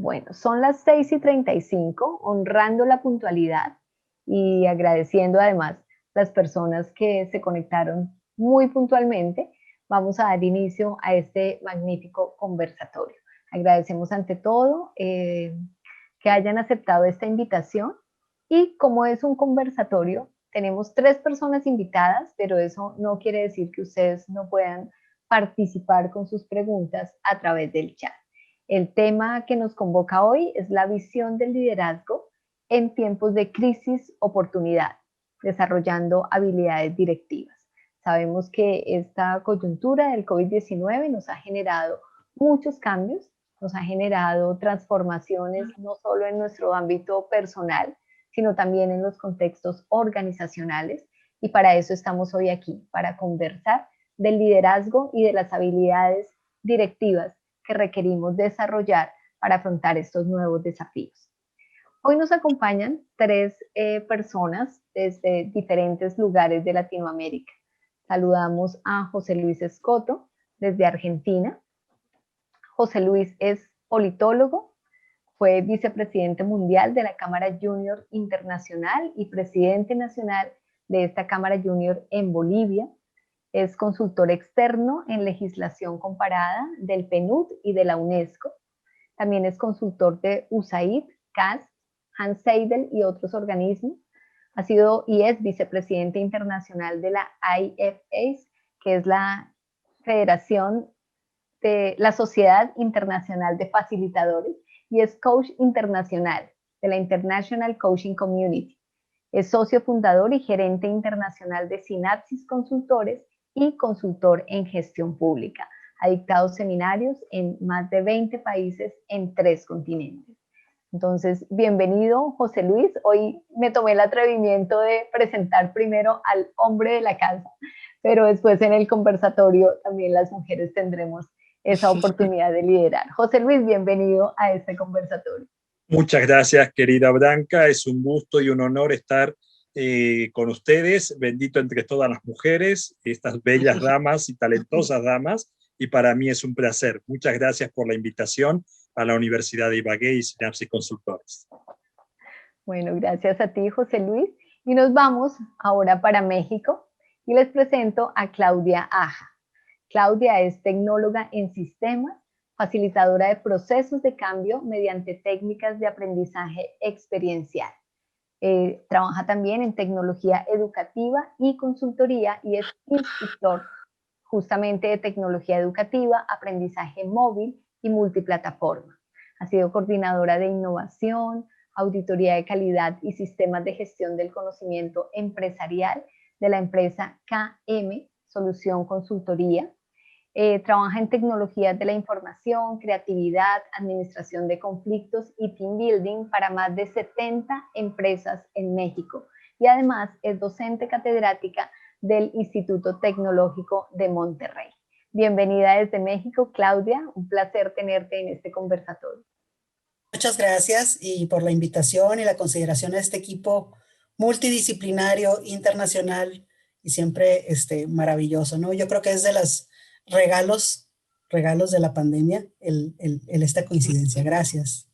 Bueno, son las 6:35, honrando la puntualidad y agradeciendo además las personas que se conectaron muy puntualmente. Vamos a dar inicio a este magnífico conversatorio. Agradecemos ante todo que hayan aceptado esta invitación y como es un conversatorio, tenemos 3 personas invitadas, pero eso no quiere decir que ustedes no puedan participar con sus preguntas a través del chat. El tema que nos convoca hoy es la visión del liderazgo en tiempos de crisis oportunidad, desarrollando habilidades directivas. Sabemos que esta coyuntura del COVID-19 nos ha generado muchos cambios, nos ha generado transformaciones no solo en nuestro ámbito personal, sino también en los contextos organizacionales. Y para eso estamos hoy aquí, para conversar del liderazgo y de las habilidades directivas que requerimos desarrollar para afrontar estos nuevos desafíos. Hoy nos acompañan 3 personas desde diferentes lugares de Latinoamérica. Saludamos a José Luis Escoto desde Argentina. José Luis es politólogo, fue vicepresidente mundial de la Cámara Junior Internacional y presidente nacional de esta Cámara Junior en Bolivia. Es consultor externo en legislación comparada del PNUD y de la UNESCO. También es consultor de USAID, CAS, Hans Seidel y otros organismos. Ha sido y es vicepresidente internacional de la IFAs, que es la Federación de la Sociedad Internacional de Facilitadores, y es coach internacional de la International Coaching Community. Es socio fundador y gerente internacional de Sinapsis Consultores y consultor en gestión pública. Ha dictado seminarios en más de 20 países en 3 continentes. Entonces, bienvenido, José Luis. Hoy me tomé el atrevimiento de presentar primero al hombre de la casa, pero después en el conversatorio también las mujeres tendremos esa oportunidad de liderar. José Luis, bienvenido a este conversatorio. Muchas gracias, querida Branca. Es un gusto y un honor estar con ustedes. Bendito entre todas las mujeres, estas bellas damas y talentosas damas. Y para mí es un placer. Muchas gracias por la invitación a la Universidad de Ibagué y Sinapsis Consultores. Bueno, gracias a ti, José Luis. Y nos vamos ahora para México y les presento a Claudia Aja. Claudia es tecnóloga en sistemas, facilitadora de procesos de cambio mediante técnicas de aprendizaje experiencial. Trabaja también en tecnología educativa y consultoría y es instructor justamente de tecnología educativa, aprendizaje móvil y multiplataforma. Ha sido coordinadora de innovación, auditoría de calidad y sistemas de gestión del conocimiento empresarial de la empresa KM Solución Consultoría. Trabaja en tecnologías de la información, creatividad, administración de conflictos y team building para más de 70 empresas en México. Y además es docente catedrática del Instituto Tecnológico de Monterrey. Bienvenida desde México, Claudia. Un placer tenerte en este conversatorio. Muchas gracias y por la invitación y la consideración a este equipo multidisciplinario, internacional y siempre maravilloso, ¿no? Yo creo que es de los regalos de la pandemia esta coincidencia. Gracias.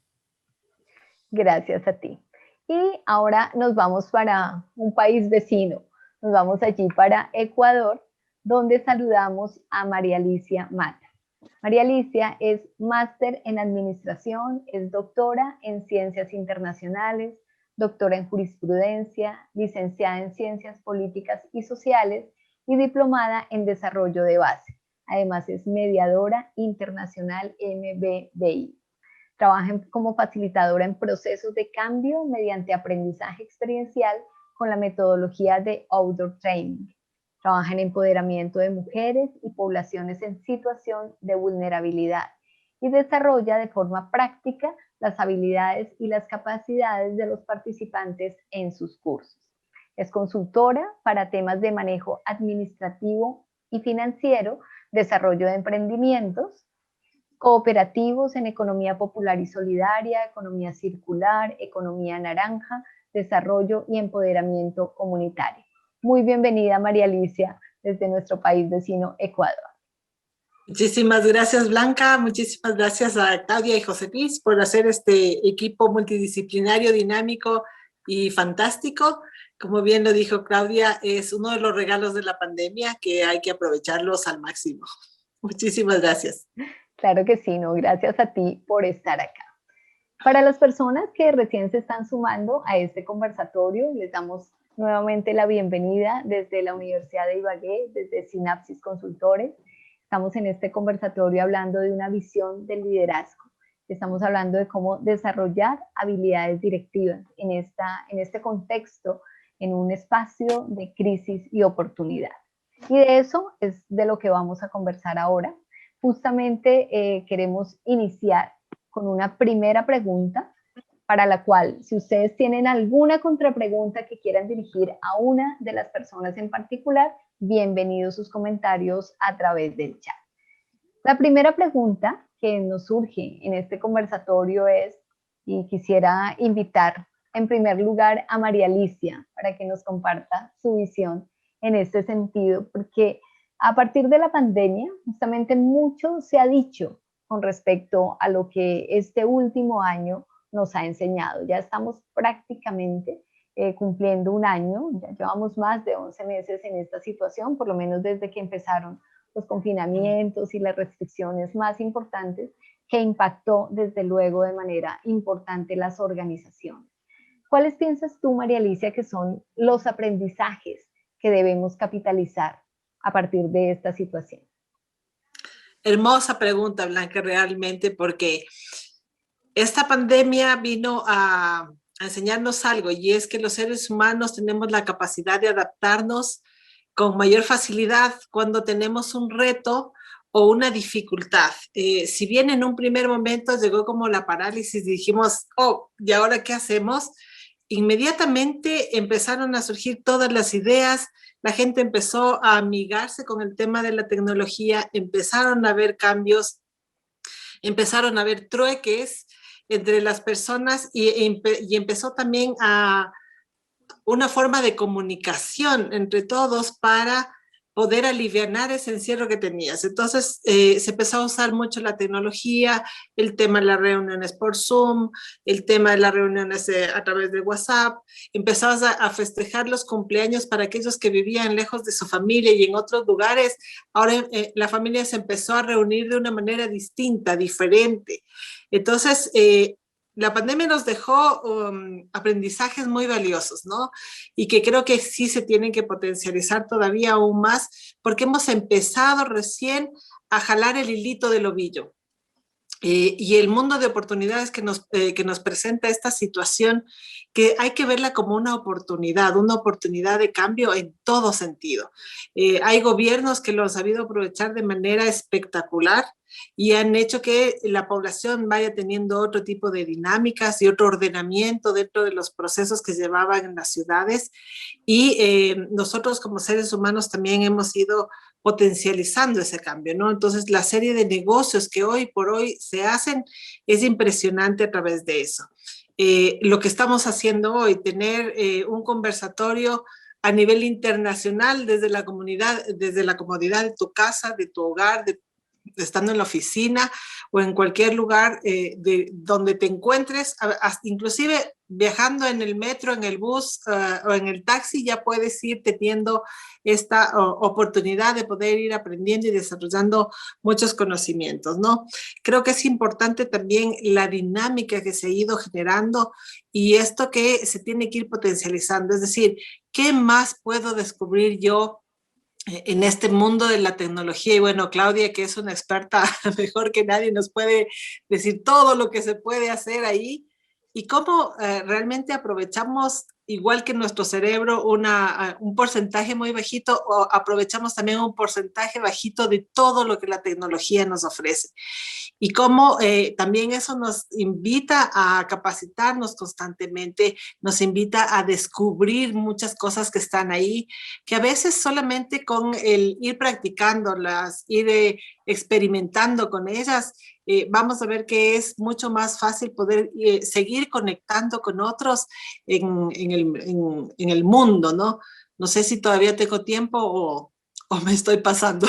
Gracias a ti. Y ahora nos vamos para un país vecino. Nos vamos allí para Ecuador, donde saludamos a María Alicia Mata. María Alicia es máster en administración, es doctora en ciencias internacionales, doctora en jurisprudencia, licenciada en ciencias políticas y sociales y diplomada en desarrollo de base. Además es mediadora internacional MBBI. Trabaja como facilitadora en procesos de cambio mediante aprendizaje experiencial con la metodología de Outdoor Training. Trabaja en empoderamiento de mujeres y poblaciones en situación de vulnerabilidad y desarrolla de forma práctica las habilidades y las capacidades de los participantes en sus cursos. Es consultora para temas de manejo administrativo y financiero, desarrollo de emprendimientos, cooperativos en economía popular y solidaria, economía circular, economía naranja, desarrollo y empoderamiento comunitario. Muy bienvenida, María Alicia, desde nuestro país vecino, Ecuador. Muchísimas gracias, Blanca. Muchísimas gracias a Claudia y José Luis por hacer este equipo multidisciplinario, dinámico y fantástico. Como bien lo dijo Claudia, es uno de los regalos de la pandemia que hay que aprovecharlos al máximo. Muchísimas gracias. Claro que sí, no, gracias a ti por estar acá. Para las personas que recién se están sumando a este conversatorio, les damos nuevamente la bienvenida desde la Universidad de Ibagué, desde Sinapsis Consultores. Estamos en este conversatorio hablando de una visión del liderazgo. Estamos hablando de cómo desarrollar habilidades directivas en este contexto, en un espacio de crisis y oportunidad. Y de eso es de lo que vamos a conversar ahora. Justamente queremos iniciar con una primera pregunta para la cual, si ustedes tienen alguna contrapregunta que quieran dirigir a una de las personas en particular, bienvenidos sus comentarios a través del chat. La primera pregunta que nos surge en este conversatorio es, y quisiera invitar en primer lugar a María Alicia para que nos comparta su visión en este sentido, porque a partir de la pandemia, justamente mucho se ha dicho con respecto a lo que este último año nos ha enseñado. Ya estamos prácticamente cumpliendo un año, ya llevamos más de 11 meses en esta situación, por lo menos desde que empezaron los confinamientos y las restricciones más importantes, que impactó desde luego de manera importante las organizaciones. ¿Cuáles piensas tú, María Alicia, que son los aprendizajes que debemos capitalizar a partir de esta situación? Hermosa pregunta, Blanca, realmente, porque esta pandemia vino a enseñarnos algo, y es que los seres humanos tenemos la capacidad de adaptarnos con mayor facilidad cuando tenemos un reto o una dificultad. Si bien en un primer momento llegó como la parálisis y dijimos, oh, ¿y ahora qué hacemos? Inmediatamente empezaron a surgir todas las ideas, la gente empezó a amigarse con el tema de la tecnología, empezaron a haber cambios, empezaron a haber trueques entre las personas y empezó también a una forma de comunicación entre todos para poder alivianar ese encierro que tenías. Entonces se empezó a usar mucho la tecnología, el tema de las reuniones por Zoom, el tema de las reuniones a través de WhatsApp. Empezabas a festejar los cumpleaños para aquellos que vivían lejos de su familia y en otros lugares. Ahora la familia se empezó a reunir de una manera distinta, diferente. Entonces, la pandemia nos dejó aprendizajes muy valiosos, ¿no? Y que creo que sí se tienen que potencializar todavía aún más, porque hemos empezado recién a jalar el hilito del ovillo. Y el mundo de oportunidades que nos presenta esta situación, que hay que verla como una oportunidad de cambio en todo sentido. Hay gobiernos que lo han sabido aprovechar de manera espectacular y han hecho que la población vaya teniendo otro tipo de dinámicas y otro ordenamiento dentro de los procesos que llevaban en las ciudades. Y nosotros como seres humanos también hemos ido potencializando ese cambio, ¿no? Entonces, la serie de negocios que hoy por hoy se hacen es impresionante a través de eso. Lo que estamos haciendo hoy, tener un conversatorio a nivel internacional desde la comunidad, desde la comodidad de tu casa, de tu hogar, estando en la oficina o en cualquier lugar donde te encuentres, inclusive viajando en el metro, en el bus o en el taxi, ya puedes ir teniendo esta oportunidad de poder ir aprendiendo y desarrollando muchos conocimientos, ¿no? Creo que es importante también la dinámica que se ha ido generando y esto que se tiene que ir potencializando, es decir, ¿qué más puedo descubrir yo en este mundo de la tecnología? Y bueno, Claudia, que es una experta mejor que nadie, nos puede decir todo lo que se puede hacer ahí y cómo realmente aprovechamos, igual que nuestro cerebro, un porcentaje muy bajito, o aprovechamos también un porcentaje bajito de todo lo que la tecnología nos ofrece. Y cómo también eso nos invita a capacitarnos constantemente, nos invita a descubrir muchas cosas que están ahí, que a veces solamente con el ir practicándolas, ir experimentando con ellas, vamos a ver que es mucho más fácil poder seguir conectando con otros en el mundo, ¿no? No sé si todavía tengo tiempo o me estoy pasando.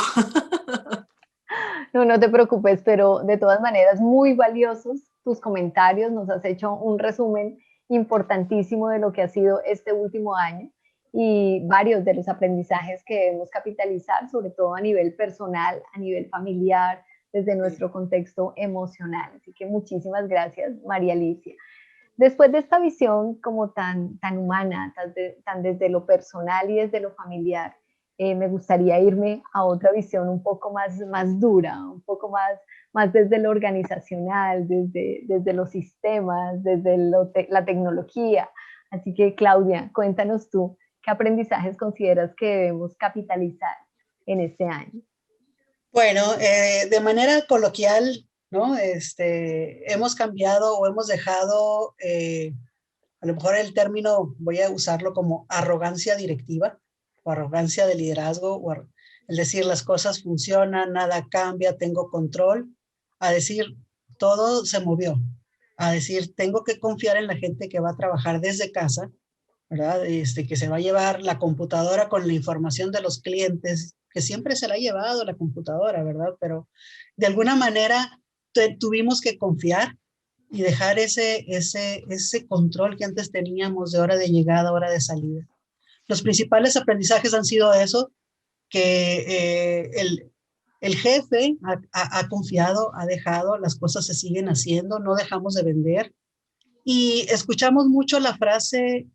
No, no te preocupes, pero de todas maneras muy valiosos tus comentarios, nos has hecho un resumen importantísimo de lo que ha sido este último año y varios de los aprendizajes que debemos capitalizar, sobre todo a nivel personal, a nivel familiar, desde nuestro contexto emocional. Así que muchísimas gracias, María Alicia. Después de esta visión como tan humana, tan desde lo personal y desde lo familiar, me gustaría irme a otra visión un poco más dura, un poco más desde lo organizacional, desde los sistemas, desde la tecnología. Así que, Claudia, cuéntanos tú, ¿qué aprendizajes consideras que debemos capitalizar en este año? Bueno, de manera coloquial, ¿no? Hemos cambiado o hemos dejado, a lo mejor el término, voy a usarlo como arrogancia directiva o arrogancia de liderazgo, es decir, las cosas funcionan, nada cambia, tengo control, a decir, todo se movió, a decir, tengo que confiar en la gente que va a trabajar desde casa, ¿verdad? Que se va a llevar la computadora con la información de los clientes, que siempre se la ha llevado la computadora, ¿verdad? Pero de alguna manera tuvimos que confiar y dejar ese control que antes teníamos de hora de llegada, hora de salida. Los principales aprendizajes han sido eso, que el jefe ha confiado, ha dejado, las cosas se siguen haciendo, no dejamos de vender. Y escuchamos mucho la frase,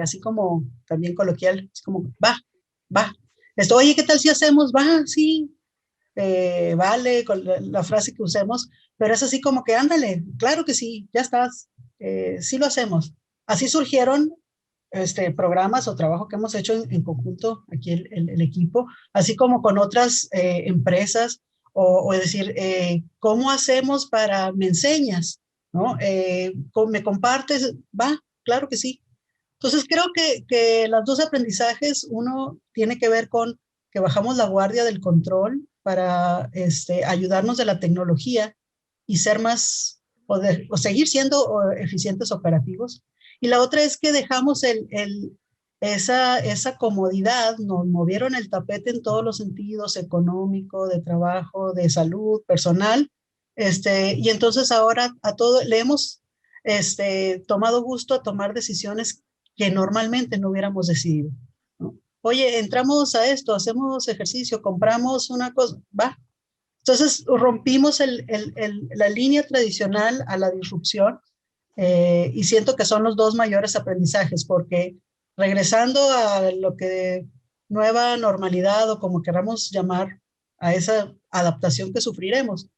así como también coloquial, es como, va. Oye, ¿qué tal si hacemos? Va, sí, vale, con la frase que usemos, pero es así como que, ándale, claro que sí, ya estás, sí lo hacemos. Así surgieron programas o trabajo que hemos hecho en conjunto, aquí el equipo, así como con otras empresas, o decir, ¿cómo hacemos para, me enseñas? ¿No? ¿Me compartes? Va, claro que sí. Entonces creo que los dos aprendizajes, uno tiene que ver con que bajamos la guardia del control para ayudarnos de la tecnología y ser más o seguir siendo eficientes operativos. Y la otra es que dejamos esa comodidad, nos movieron el tapete en todos los sentidos, económico, de trabajo, de salud, personal, y entonces ahora a todo le hemos tomado gusto a tomar decisiones que normalmente no hubiéramos decidido, ¿no? Oye, entramos a esto, hacemos ejercicio, compramos una cosa, va. Entonces rompimos la línea tradicional a la disrupción, y siento que son los dos mayores aprendizajes, porque regresando a lo que nueva normalidad o como queramos llamar a esa adaptación que sufriremos,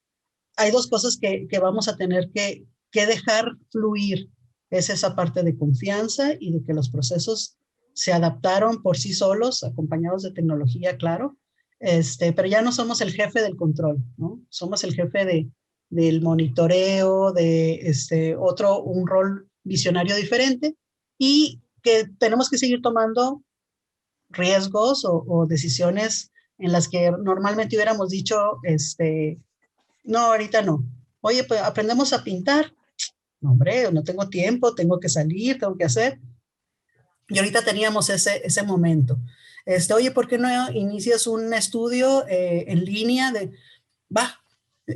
hay dos cosas que vamos a tener que dejar fluir. Es esa parte de confianza y de que los procesos se adaptaron por sí solos, acompañados de tecnología, claro, pero ya no somos el jefe del control, ¿no? Somos el jefe del monitoreo, un rol visionario diferente, y que tenemos que seguir tomando riesgos o decisiones en las que normalmente hubiéramos dicho, no, ahorita no. Oye, pues aprendemos a pintar. No, hombre, no tengo tiempo, tengo que salir, tengo que hacer. Y ahorita teníamos ese momento. Oye, ¿por qué no inicias un estudio en línea va,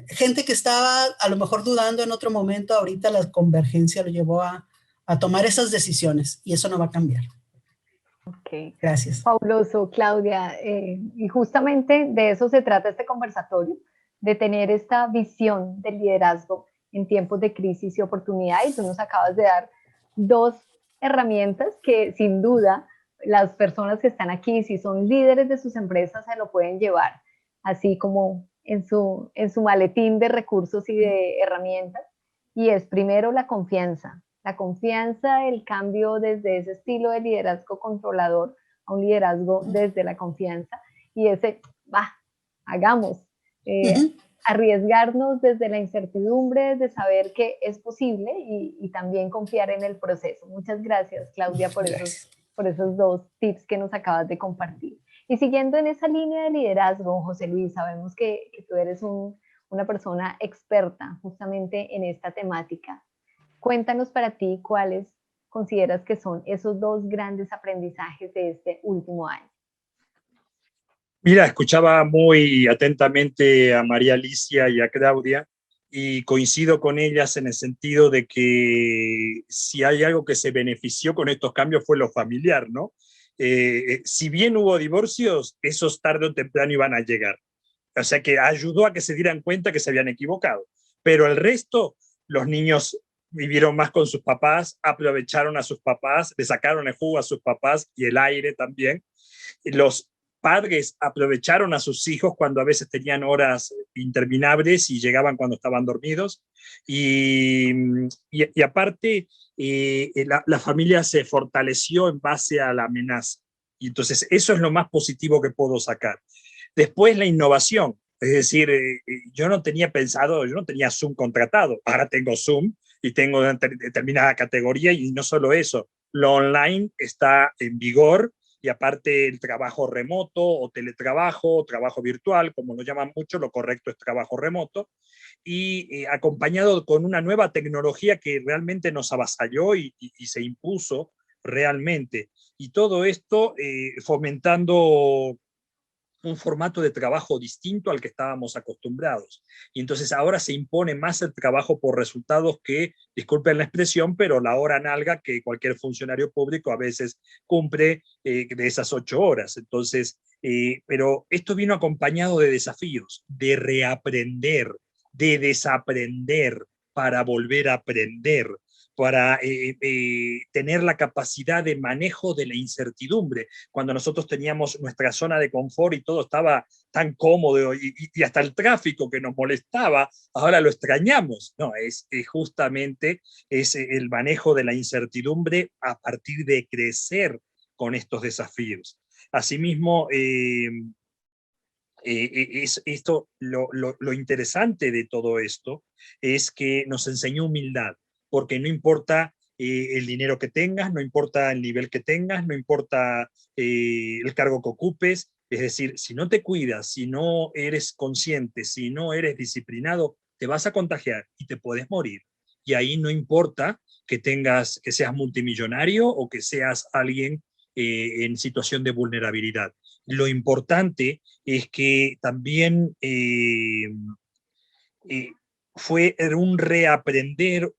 gente que estaba a lo mejor dudando en otro momento, ahorita la convergencia lo llevó a tomar esas decisiones y eso no va a cambiar. Ok. Gracias. Fabuloso, Claudia. Y justamente de eso se trata este conversatorio, de tener esta visión del liderazgo en tiempos de crisis y oportunidad. Y tú nos acabas de dar dos herramientas que sin duda las personas que están aquí, si son líderes de sus empresas, se lo pueden llevar, así como en su maletín de recursos y de herramientas. Y es primero la confianza, el cambio desde ese estilo de liderazgo controlador a un liderazgo desde la confianza y ese, va, hagamos, arriesgarnos desde la incertidumbre, de saber que es posible y también confiar en el proceso. Muchas gracias, Claudia, por esos dos tips que nos acabas de compartir. Y siguiendo en esa línea de liderazgo, José Luis, sabemos que tú eres una persona experta justamente en esta temática. Cuéntanos para ti cuáles consideras que son esos dos grandes aprendizajes de este último año. Mira, escuchaba muy atentamente a María Alicia y a Claudia y coincido con ellas en el sentido de que si hay algo que se benefició con estos cambios fue lo familiar, ¿no? Si bien hubo divorcios, esos tarde o temprano iban a llegar. O sea que ayudó a que se dieran cuenta que se habían equivocado. Pero el resto, los niños vivieron más con sus papás, aprovecharon a sus papás, le sacaron el jugo a sus papás y el aire también. Los padres aprovecharon a sus hijos cuando a veces tenían horas interminables y llegaban cuando estaban dormidos. Y aparte, la familia se fortaleció en base a la amenaza. Y entonces eso es lo más positivo que puedo sacar. Después la innovación, es decir, yo no tenía pensado, yo no tenía Zoom contratado, ahora tengo Zoom y tengo una determinada categoría y no solo eso, lo online está en vigor y aparte el trabajo remoto o teletrabajo o trabajo virtual, como lo llaman mucho, lo correcto es trabajo remoto, y acompañado con una nueva tecnología que realmente nos avasalló y se impuso realmente. Y todo esto fomentando un formato de trabajo distinto al que estábamos acostumbrados. Y entonces ahora se impone más el trabajo por resultados que, disculpen la expresión, pero la hora nalga que cualquier funcionario público a veces cumple de esas 8 horas. Entonces, pero esto vino acompañado de desafíos, de reaprender, de desaprender para volver a aprender, para tener la capacidad de manejo de la incertidumbre. Cuando nosotros teníamos nuestra zona de confort y todo estaba tan cómodo y hasta el tráfico que nos molestaba, ahora lo extrañamos. No, es justamente el manejo de la incertidumbre a partir de crecer con estos desafíos. Asimismo, lo interesante de todo esto es que nos enseñó humildad, porque no importa el dinero que tengas, no importa el nivel que tengas, no importa el cargo que ocupes, es decir, si no te cuidas, si no eres consciente, si no eres disciplinado, te vas a contagiar y te puedes morir. Y ahí no importa que seas multimillonario o que seas alguien en situación de vulnerabilidad. Lo importante es que también eh, fue un reaprender,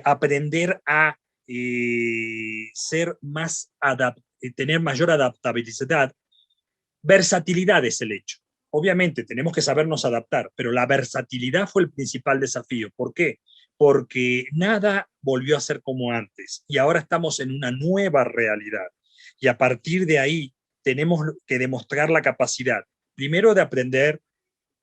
aprender a ser más tener mayor adaptabilidad. Versatilidad es el hecho. Obviamente tenemos que sabernos adaptar, pero la versatilidad fue el principal desafío. ¿Por qué? Porque nada volvió a ser como antes y ahora estamos en una nueva realidad. Y a partir de ahí tenemos que demostrar la capacidad, primero, de aprender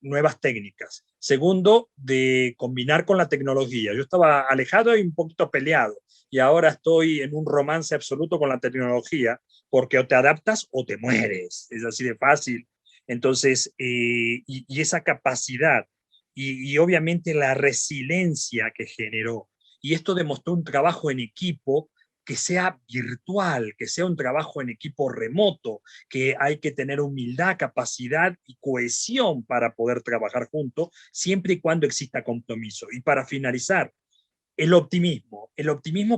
nuevas técnicas. Segundo, de combinar con la tecnología. Yo estaba alejado y un poquito peleado y ahora estoy en un romance absoluto con la tecnología porque o te adaptas o te mueres. Es así de fácil. Entonces, y esa capacidad y obviamente la resiliencia que generó. Y esto demostró un trabajo en equipo que sea virtual, que sea un trabajo en equipo remoto, que hay que tener humildad, capacidad y cohesión para poder trabajar juntos, siempre y cuando exista compromiso. Y para finalizar, el optimismo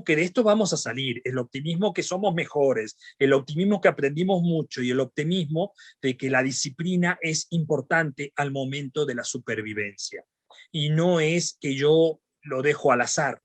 que de esto vamos a salir, el optimismo que somos mejores, el optimismo que aprendimos mucho y el optimismo de que la disciplina es importante al momento de la supervivencia. Y no es que yo lo dejo al azar,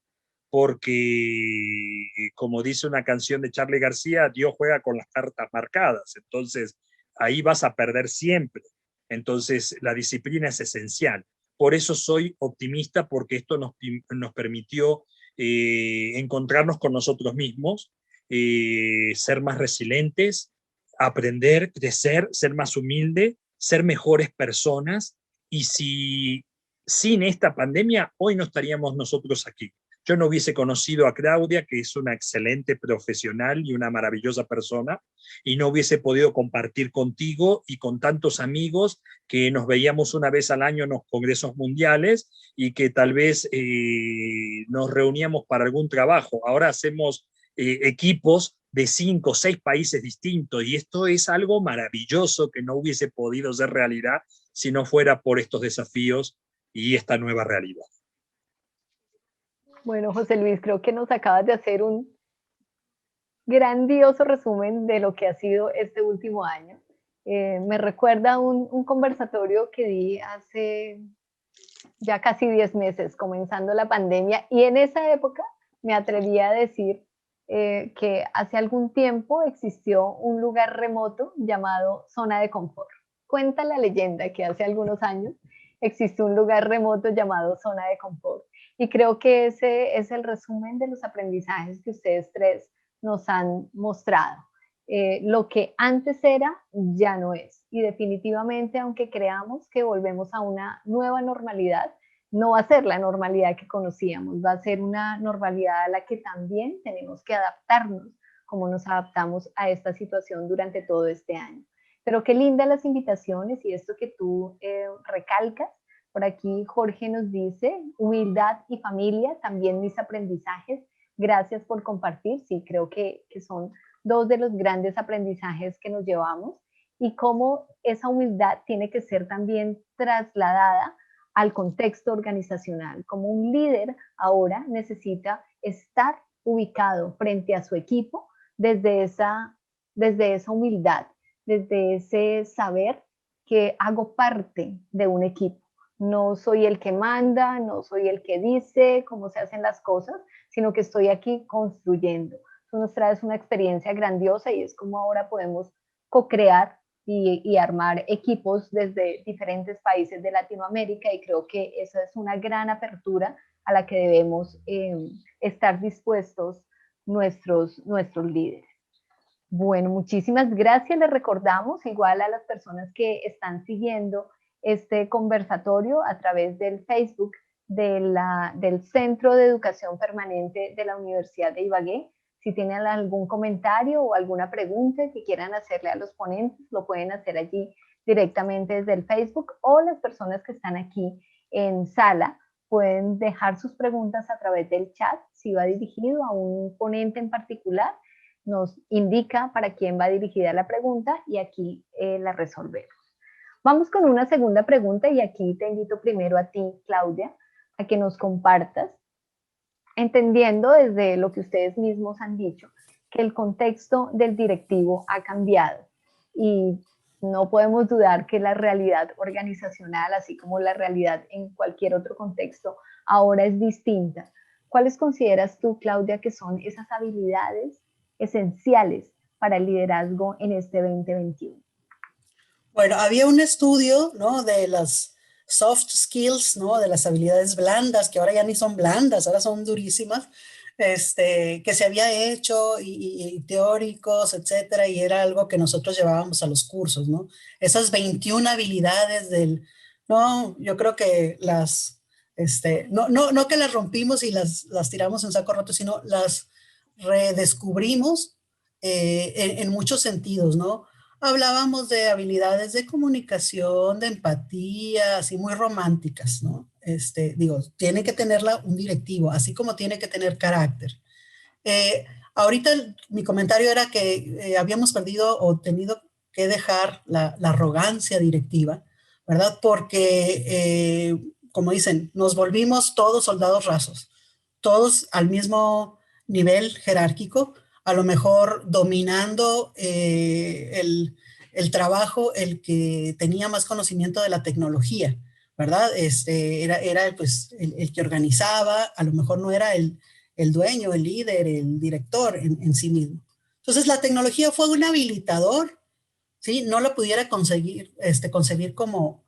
porque como dice una canción de Charly García, Dios juega con las cartas marcadas, entonces ahí vas a perder siempre. Entonces la disciplina es esencial. Por eso soy optimista, porque esto nos permitió encontrarnos con nosotros mismos, ser más resilientes, aprender, crecer, ser más humilde, ser mejores personas. Y si sin esta pandemia, hoy no estaríamos nosotros aquí. Yo no hubiese conocido a Claudia, que es una excelente profesional y una maravillosa persona, y no hubiese podido compartir contigo y con tantos amigos que nos veíamos una vez al año en los congresos mundiales y que tal vez nos reuníamos para algún trabajo. Ahora hacemos equipos de 5 o 6 países distintos y esto es algo maravilloso que no hubiese podido ser realidad si no fuera por estos desafíos y esta nueva realidad. Bueno, José Luis, creo que nos acabas de hacer grandioso resumen de lo que ha sido este último año. Me recuerda un conversatorio que di hace ya casi 10 meses, comenzando la pandemia, y en esa época me atreví a decir que hace algún tiempo existió un lugar remoto llamado zona de confort. Cuenta la leyenda que hace algunos años existió un lugar remoto llamado zona de confort. Y creo que ese es el resumen de los aprendizajes que ustedes tres nos han mostrado. Lo que antes era, ya no es. Y definitivamente, aunque creamos que volvemos a una nueva normalidad, no va a ser la normalidad que conocíamos, va a ser una normalidad a la que también tenemos que adaptarnos, como nos adaptamos a esta situación durante todo este año. Pero qué lindas las invitaciones y esto que tú recalcas. Por aquí Jorge nos dice, humildad y familia, también mis aprendizajes. Gracias por compartir. Sí, creo que son dos de los grandes aprendizajes que nos llevamos y cómo esa humildad tiene que ser también trasladada al contexto organizacional. Como un líder ahora necesita estar ubicado frente a su equipo desde esa humildad, desde ese saber que hago parte de un equipo. No soy el que manda, no soy el que dice cómo se hacen las cosas, sino que estoy aquí construyendo. Tú nos traes una experiencia grandiosa y es como ahora podemos co-crear y armar equipos desde diferentes países de Latinoamérica, y creo que esa es una gran apertura a la que debemos estar dispuestos nuestros líderes. Bueno, muchísimas gracias. Les recordamos igual a las personas que están siguiendo este conversatorio a través del Facebook del Centro de Educación Permanente de la Universidad de Ibagué. Si tienen algún comentario o alguna pregunta que quieran hacerle a los ponentes, lo pueden hacer allí directamente desde el Facebook, o las personas que están aquí en sala pueden dejar sus preguntas a través del chat. Si va dirigido a un ponente en particular, nos indica para quién va dirigida la pregunta y aquí la resolvemos. Vamos con una segunda pregunta y aquí te invito primero a ti, Claudia, a que nos compartas, entendiendo desde lo que ustedes mismos han dicho, que el contexto del directivo ha cambiado y no podemos dudar que la realidad organizacional, así como la realidad en cualquier otro contexto, ahora es distinta. ¿Cuáles consideras tú, Claudia, que son esas habilidades esenciales para el liderazgo en este 2021? Bueno, había un estudio, ¿no?, de las soft skills, ¿no?, de las habilidades blandas, que ahora ya ni son blandas, ahora son durísimas, que se había hecho y teóricos, etcétera, y era algo que nosotros llevábamos a los cursos, ¿no? Esas 21 habilidades no, yo creo que no que las rompimos y las tiramos en saco roto, sino las redescubrimos en muchos sentidos, ¿no? Hablábamos de habilidades de comunicación, de empatía, así muy románticas, ¿no? Tiene que tenerla un directivo, así como tiene que tener carácter. Ahorita mi comentario era que habíamos perdido o tenido que dejar la arrogancia directiva, ¿verdad? Porque, como dicen, nos volvimos todos soldados rasos, todos al mismo nivel jerárquico, a lo mejor dominando el trabajo, el que tenía más conocimiento de la tecnología, ¿verdad? Era pues el que organizaba, a lo mejor no era el dueño, el líder, el director en sí mismo. Entonces la tecnología fue un habilitador, ¿sí? No lo pudiera concebir como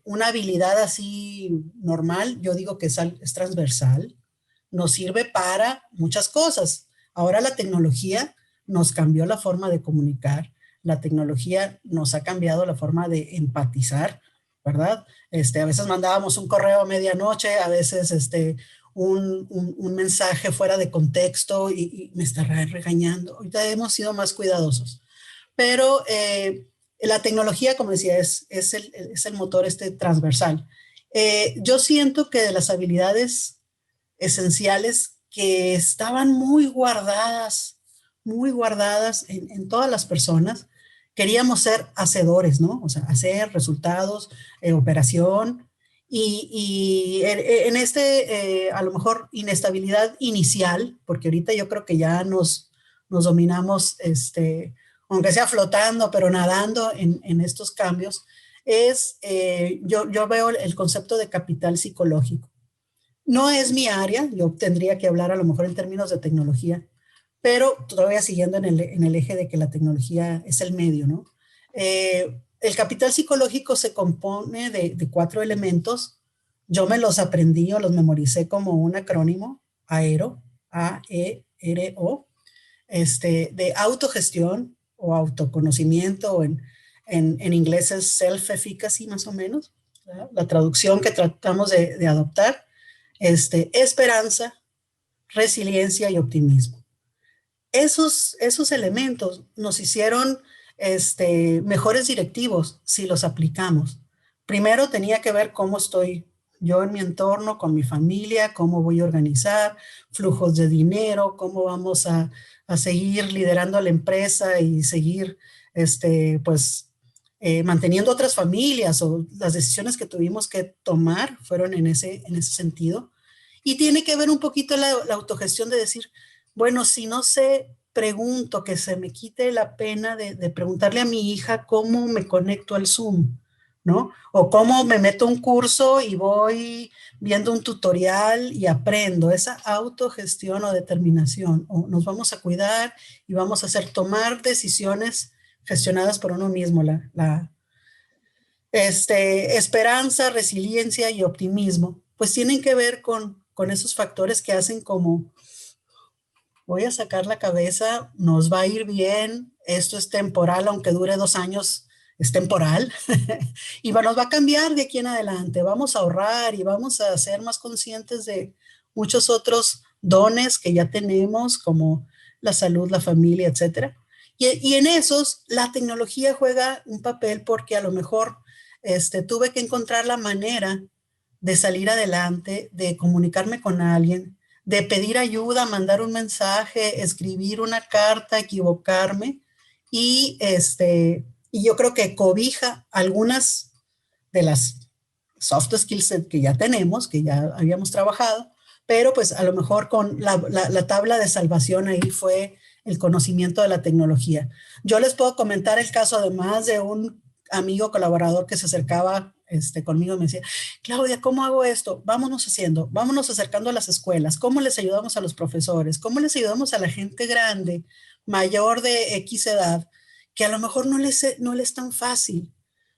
una habilidad así normal. Yo digo que es transversal, nos sirve para muchas cosas. Ahora la tecnología nos cambió la forma de comunicar, la tecnología nos ha cambiado la forma de empatizar, ¿verdad? A veces mandábamos un correo a medianoche, a veces un mensaje fuera de contexto y me está regañando. Ahorita hemos sido más cuidadosos. Pero la tecnología, como decía, es el motor transversal. Yo siento que de las habilidades esenciales que estaban muy guardadas en todas las personas, queríamos ser hacedores, ¿no? O sea, hacer resultados, operación, y en a lo mejor inestabilidad inicial, porque ahorita yo creo que ya nos nos dominamos, aunque sea flotando, pero nadando en estos cambios, es, yo veo el concepto de capital psicológico. No es mi área, yo tendría que hablar a lo mejor en términos de tecnología, pero todavía siguiendo en el eje de que la tecnología es el medio, ¿no? El capital psicológico se compone de 4 elementos. Yo me los aprendí o los memoricé como un acrónimo, AERO, A-E-R-O, de autogestión o autoconocimiento, o en inglés es self-efficacy más o menos, ¿verdad? La traducción que tratamos de adoptar, esperanza, resiliencia y optimismo. Esos elementos nos hicieron mejores directivos si los aplicamos. Primero tenía que ver cómo estoy yo en mi entorno, con mi familia, cómo voy a organizar flujos de dinero, cómo vamos a seguir liderando la empresa y seguir manteniendo otras familias, o las decisiones que tuvimos que tomar fueron en ese sentido. Y tiene que ver un poquito la autogestión de decir, bueno, si no sé, pregunto, que se me quite la pena de preguntarle a mi hija cómo me conecto al Zoom, ¿no? O cómo me meto a un curso y voy viendo un tutorial y aprendo. Esa autogestión o determinación. O nos vamos a cuidar y vamos a hacer tomar decisiones gestionadas por uno mismo. Esperanza, resiliencia y optimismo, pues tienen que ver con esos factores que hacen como voy a sacar la cabeza, nos va a ir bien, esto es temporal, aunque dure 2 años, es temporal, y nos va a cambiar de aquí en adelante, vamos a ahorrar y vamos a ser más conscientes de muchos otros dones que ya tenemos, como la salud, la familia, etcétera. Y en esos, la tecnología juega un papel porque a lo mejor tuve que encontrar la manera de salir adelante, de comunicarme con alguien, de pedir ayuda, mandar un mensaje, escribir una carta, equivocarme, y, y yo creo que cobija algunas de las soft skills que ya tenemos, que ya habíamos trabajado, pero pues a lo mejor con la tabla de salvación ahí fue el conocimiento de la tecnología. Yo les puedo comentar el caso además de un amigo colaborador que se acercaba conmigo y me decía, Claudia, ¿cómo hago esto? Vámonos haciendo, vámonos acercando a las escuelas, ¿cómo les ayudamos a los profesores? ¿Cómo les ayudamos a la gente grande, mayor de X edad, que a lo mejor no les es tan fácil,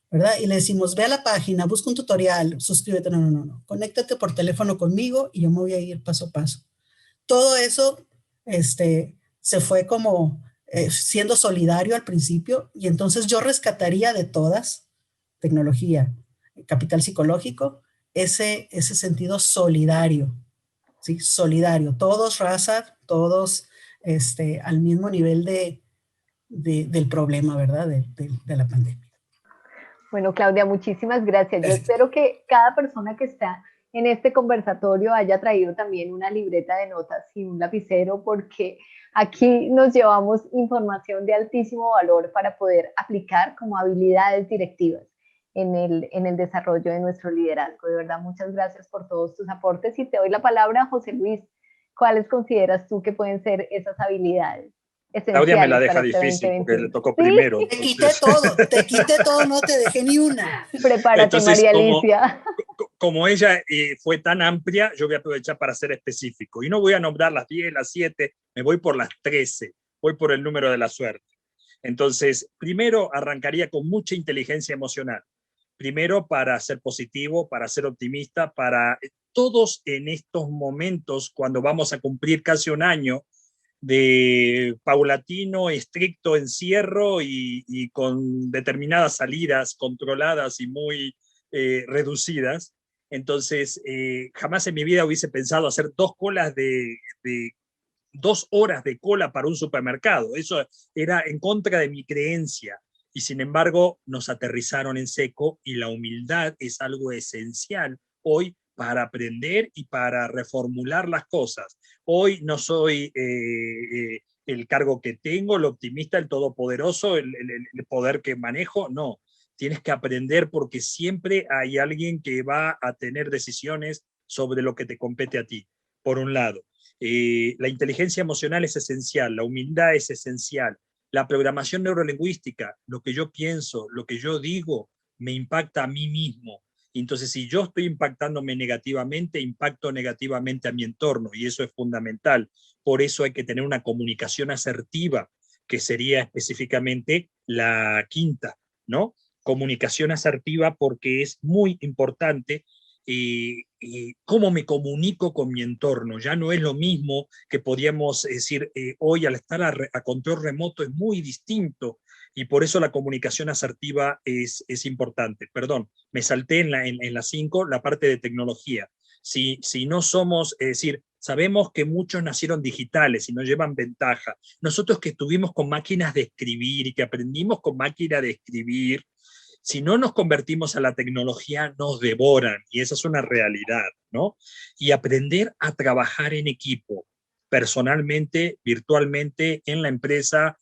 ¿verdad? Y le decimos, ve a la página, busca un tutorial, suscríbete, no, conéctate por teléfono conmigo y yo me voy a ir paso a paso. Todo eso se fue como siendo solidario al principio, y entonces yo rescataría de todas, tecnología, capital psicológico, ese sentido solidario, ¿sí? Solidario, todos raza, todos al mismo nivel del problema, ¿verdad? De la pandemia. Bueno, Claudia, muchísimas gracias. Yo espero que cada persona que está en este conversatorio haya traído también una libreta de notas y un lapicero, porque aquí nos llevamos información de altísimo valor para poder aplicar como habilidades directivas en el desarrollo de nuestro liderazgo. De verdad, muchas gracias por todos tus aportes, y te doy la palabra, José Luis. ¿Cuáles consideras tú que pueden ser esas habilidades Claudia me la esenciales deja para este difícil porque 2021? le tocó ¿Sí? primero. Te quité todo, no te dejé ni una. Prepárate, Entonces, María Alicia. como ella fue tan amplia, yo voy a aprovechar para ser específico. Y no voy a nombrar las 10, las 7, me voy por las 13, voy por el número de la suerte. Entonces, primero arrancaría con mucha inteligencia emocional. Primero para ser positivo, para ser optimista, para todos en estos momentos, cuando vamos a cumplir casi un año de paulatino, estricto encierro y con determinadas salidas controladas y muy reducidas. Entonces, jamás en mi vida hubiese pensado hacer 2 horas de cola para un supermercado. Eso era en contra de mi creencia. Y sin embargo, nos aterrizaron en seco, y la humildad es algo esencial hoy para aprender y para reformular las cosas. Hoy no soy el cargo que tengo, el optimista, el todopoderoso, el poder que manejo, no. Tienes que aprender, porque siempre hay alguien que va a tener decisiones sobre lo que te compete a ti, por un lado. La inteligencia emocional es esencial, la humildad es esencial, la programación neurolingüística, lo que yo pienso, lo que yo digo, me impacta a mí mismo. Entonces, si yo estoy impactándome negativamente, impacto negativamente a mi entorno, y eso es fundamental. Por eso hay que tener una comunicación asertiva, que sería específicamente la quinta, ¿no? Comunicación asertiva, porque es muy importante cómo me comunico con mi entorno. Ya no es lo mismo que podíamos decir hoy, al estar a control remoto es muy distinto, y por eso la comunicación asertiva es importante. Perdón, me salté en la 5, la parte de tecnología. Si no somos, es decir, sabemos que muchos nacieron digitales y no llevan ventaja. Nosotros que estuvimos con máquinas de escribir y que aprendimos con máquina de escribir, si no nos convertimos a la tecnología, nos devoran, y esa es una realidad, ¿no? Y aprender a trabajar en equipo, personalmente, virtualmente, en la empresa,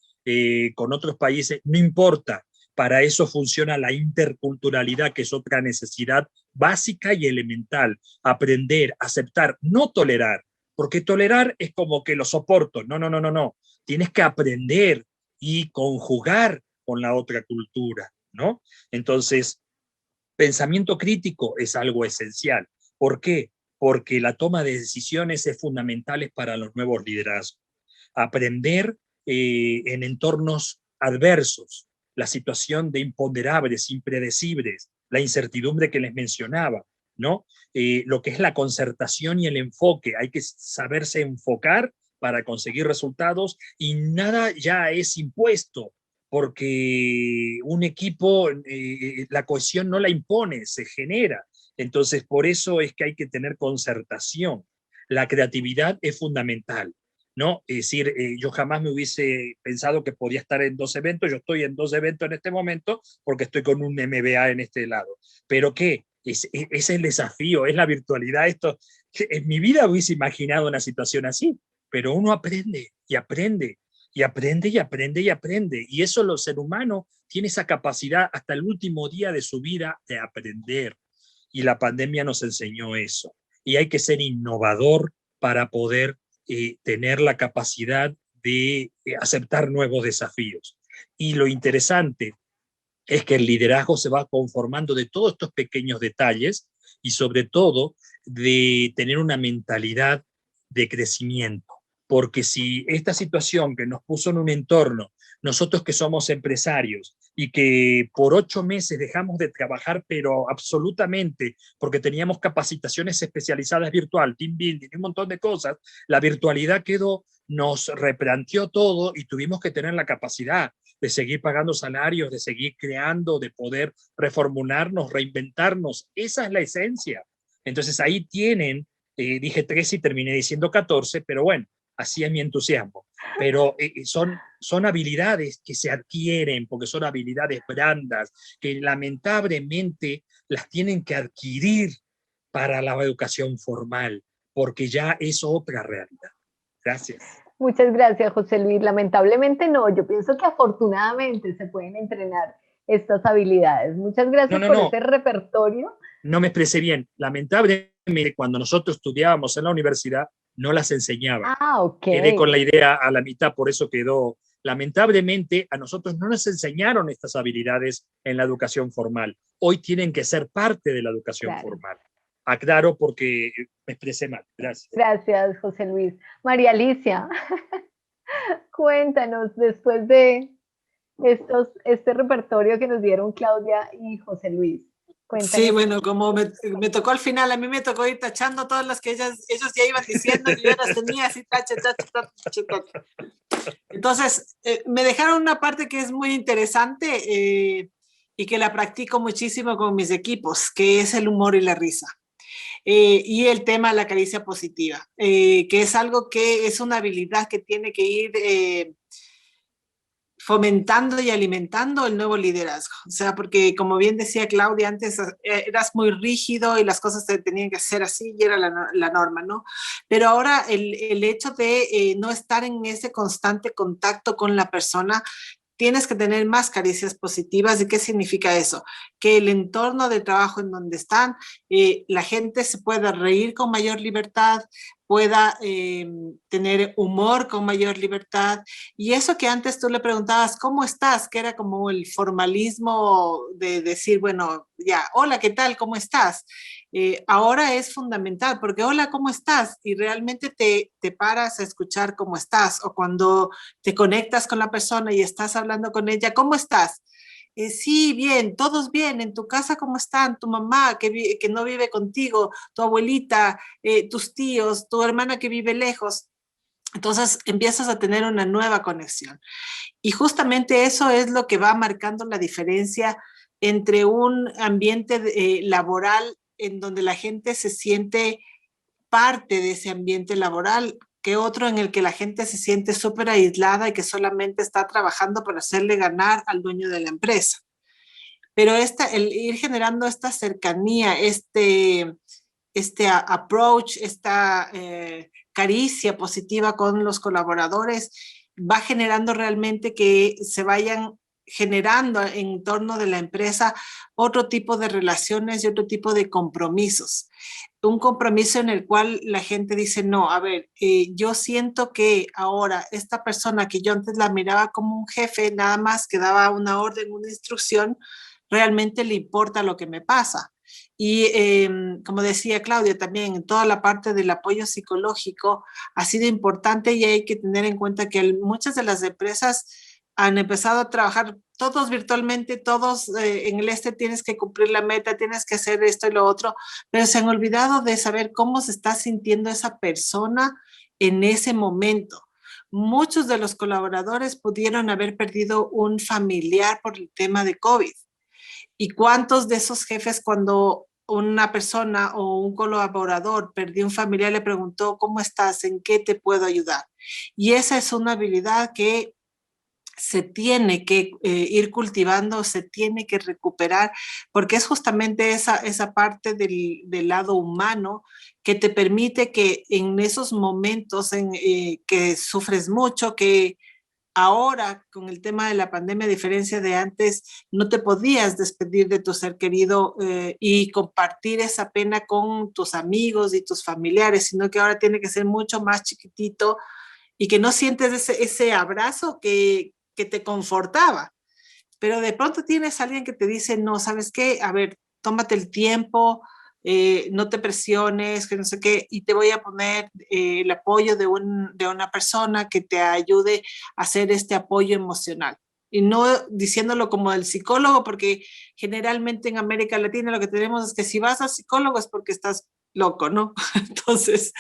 con otros países, no importa. Para eso funciona la interculturalidad, que es otra necesidad básica y elemental. Aprender, aceptar, no tolerar, porque tolerar es como que lo soporto. No, no, no, no, no. Tienes que aprender y conjugar con la otra cultura, ¿no? Entonces, pensamiento crítico es algo esencial. ¿Por qué? Porque la toma de decisiones es fundamental para los nuevos liderazgos. Aprender en entornos adversos, la situación de imponderables, impredecibles, la incertidumbre que les mencionaba, ¿no? Lo que es la concertación y el enfoque. Hay que saberse enfocar para conseguir resultados, y nada ya es impuesto, porque un equipo, la cohesión no la impone, se genera. Entonces, por eso es que hay que tener concertación. La creatividad es fundamental, ¿no? Es decir, yo jamás me hubiese pensado que podía estar en 2 eventos. Yo estoy en 2 eventos en este momento porque estoy con un MBA en este lado. ¿Pero qué? Es el desafío, es la virtualidad. Esto, en mi vida hubiese imaginado una situación así, pero uno aprende y aprende y aprende y aprende y aprende. Y eso, el ser humano tiene esa capacidad hasta el último día de su vida de aprender. Y la pandemia nos enseñó eso. Y hay que ser innovador para poder tener la capacidad de aceptar nuevos desafíos. Y lo interesante es que el liderazgo se va conformando de todos estos pequeños detalles, y sobre todo de tener una mentalidad de crecimiento. Porque si esta situación que nos puso en un entorno, nosotros que somos empresarios y que por 8 meses dejamos de trabajar, pero absolutamente, porque teníamos capacitaciones especializadas virtual, team building, un montón de cosas, la virtualidad quedó, nos replanteó todo, y tuvimos que tener la capacidad de seguir pagando salarios, de seguir creando, de poder reformularnos, reinventarnos. Esa es la esencia. Entonces ahí tienen, dije 13 y terminé diciendo 14, pero bueno, así es mi entusiasmo. Pero son habilidades que se adquieren, porque son habilidades brandas, que lamentablemente las tienen que adquirir para la educación formal, porque ya es otra realidad. Gracias. Muchas gracias, José Luis. Lamentablemente no, yo pienso que afortunadamente se pueden entrenar estas habilidades. Muchas gracias por ese repertorio. No me expresé bien. Lamentablemente, cuando nosotros estudiábamos en la universidad, no las enseñaban. Quedé con la idea a la mitad, por eso quedó. Lamentablemente, a nosotros no nos enseñaron estas habilidades en la educación formal. Hoy tienen que ser parte de la educación formal. Aclaro porque me expresé mal. Gracias. Gracias, José Luis. María Alicia, cuéntanos, después de este repertorio que nos dieron Claudia y José Luis. Cuéntanos. Sí, bueno, como me tocó al final, a mí me tocó ir tachando todas las que ellos ya iban diciendo, y yo las tenía así, tache. Entonces, me dejaron una parte que es muy interesante y que la practico muchísimo con mis equipos, que es el humor y la risa. Y el tema de la caricia positiva, que es algo que es una habilidad que tiene que ir fomentando y alimentando el nuevo liderazgo. O sea, porque como bien decía Claudia, antes eras muy rígido y las cosas se tenían que hacer así y era la norma, ¿no? Pero ahora el hecho de no estar en ese constante contacto con la persona, tienes que tener más caricias positivas. ¿Y qué significa eso? Que el entorno de trabajo en donde están, la gente se pueda reír con mayor libertad, pueda tener humor con mayor libertad. Y eso que antes tú le preguntabas, ¿cómo estás? Que era como el formalismo de decir, bueno, ya, hola, ¿qué tal? ¿Cómo estás? Ahora es fundamental porque, hola, ¿cómo estás? Y realmente te paras a escuchar cómo estás, o cuando te conectas con la persona y estás hablando con ella, ¿cómo estás? Sí, bien, todos bien. ¿En tu casa cómo están? Tu mamá que no vive contigo, tu abuelita, tus tíos, tu hermana que vive lejos. Entonces empiezas a tener una nueva conexión. Y justamente eso es lo que va marcando la diferencia entre un ambiente laboral en donde la gente se siente parte de ese ambiente laboral, que otro en el que la gente se siente súper aislada y que solamente está trabajando para hacerle ganar al dueño de la empresa. Pero el ir generando esta cercanía, este approach, esta caricia positiva con los colaboradores, va generando realmente que se vayan generando en torno de la empresa otro tipo de relaciones y otro tipo de compromisos. Un compromiso en el cual la gente dice, no, a ver, yo siento que ahora esta persona que yo antes la miraba como un jefe, nada más que daba una orden, una instrucción, realmente le importa lo que me pasa. Y como decía Claudia, también toda la parte del apoyo psicológico ha sido importante, y hay que tener en cuenta que muchas de las empresas han empezado a trabajar todos virtualmente, todos en el tienes que cumplir la meta, tienes que hacer esto y lo otro, pero se han olvidado de saber cómo se está sintiendo esa persona en ese momento. Muchos de los colaboradores pudieron haber perdido un familiar por el tema de COVID. ¿Y cuántos de esos jefes, cuando una persona o un colaborador perdió un familiar, le preguntó, ¿cómo estás? ¿En qué te puedo ayudar? Y esa es una habilidad que se tiene que ir cultivando, se tiene que recuperar, porque es justamente esa parte del lado humano que te permite que en esos momentos que sufres mucho, que ahora, con el tema de la pandemia, a diferencia de antes, no te podías despedir de tu ser querido y compartir esa pena con tus amigos y tus familiares, sino que ahora tiene que ser mucho más chiquitito y que no sientes ese abrazo que te confortaba. Pero de pronto tienes a alguien que te dice, no, ¿sabes qué? A ver, tómate el tiempo, no te presiones, que no sé qué, y te voy a poner el apoyo de una persona que te ayude a hacer este apoyo emocional. Y no diciéndolo como el psicólogo, porque generalmente en América Latina lo que tenemos es que si vas al psicólogo es porque estás loco, ¿no? Entonces,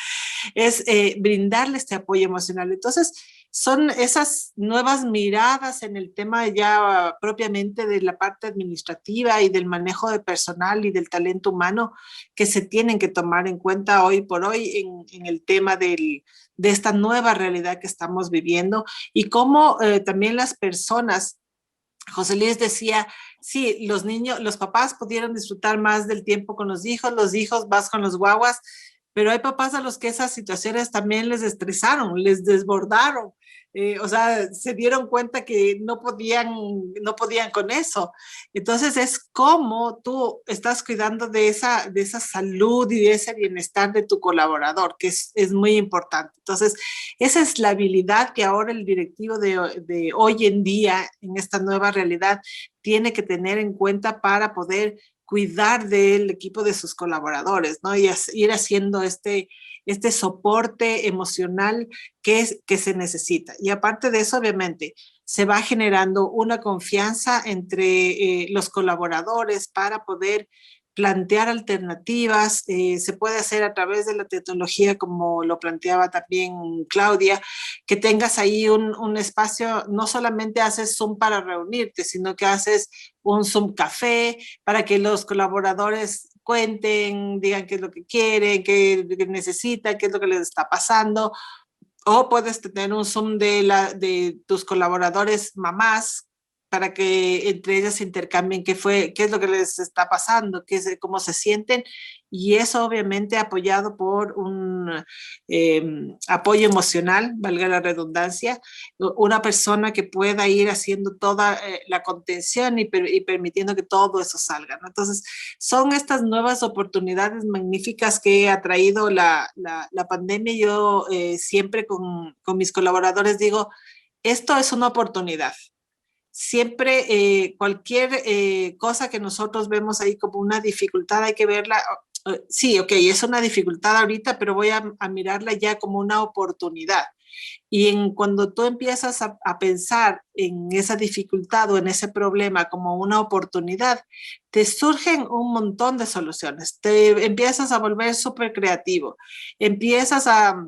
es brindarle este apoyo emocional. Entonces, son esas nuevas miradas en el tema ya propiamente de la parte administrativa y del manejo de personal y del talento humano que se tienen que tomar en cuenta hoy por hoy en el tema de esta nueva realidad que estamos viviendo, y cómo también las personas. José Luis decía, sí, los niños, los papás pudieron disfrutar más del tiempo con los hijos más con los guaguas, pero hay papás a los que esas situaciones también les estresaron, les desbordaron. O sea, se dieron cuenta que no podían con eso. Entonces es como tú estás cuidando de esa salud y de ese bienestar de tu colaborador, que es muy importante. Entonces, esa es la habilidad que ahora el directivo de hoy en día, en esta nueva realidad, tiene que tener en cuenta para poder cuidar del equipo de sus colaboradores, ¿no? Y ir haciendo este soporte emocional que se necesita. Y aparte de eso, obviamente, se va generando una confianza entre los colaboradores para poder plantear alternativas. Se puede hacer a través de la tecnología, como lo planteaba también Claudia, que tengas ahí un espacio, no solamente haces Zoom para reunirte, sino que haces un Zoom café para que los colaboradores cuenten, digan qué es lo que quieren, qué necesitan, qué es lo que les está pasando. O puedes tener un Zoom de tus colaboradores mamás para que entre ellas se intercambien qué es lo que les está pasando, cómo se sienten, y eso obviamente apoyado por un apoyo emocional, valga la redundancia, una persona que pueda ir haciendo toda la contención y permitiendo que todo eso salga, ¿no? Entonces, son estas nuevas oportunidades magníficas que ha traído la pandemia. Yo siempre con mis colaboradores digo, esto es una oportunidad. Siempre cualquier cosa que nosotros vemos ahí como una dificultad hay que verla, sí, ok, es una dificultad ahorita, pero voy a mirarla ya como una oportunidad. Y cuando tú empiezas a pensar en esa dificultad o en ese problema como una oportunidad, te surgen un montón de soluciones, te empiezas a volver súper creativo, empiezas a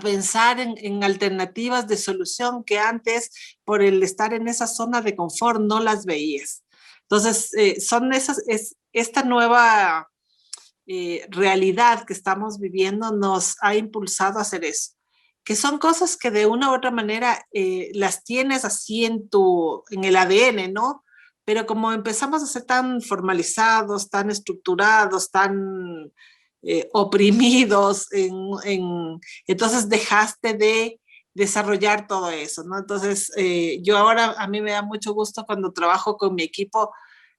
pensar en alternativas de solución que antes, por el estar en esa zona de confort, no las veías. Entonces, esta nueva realidad que estamos viviendo nos ha impulsado a hacer eso, que son cosas que de una u otra manera las tienes así en el ADN, ¿no? Pero como empezamos a ser tan formalizados, tan estructurados, tan oprimidos, entonces dejaste de desarrollar todo eso, ¿no? Entonces, yo ahora, a mí me da mucho gusto cuando trabajo con mi equipo,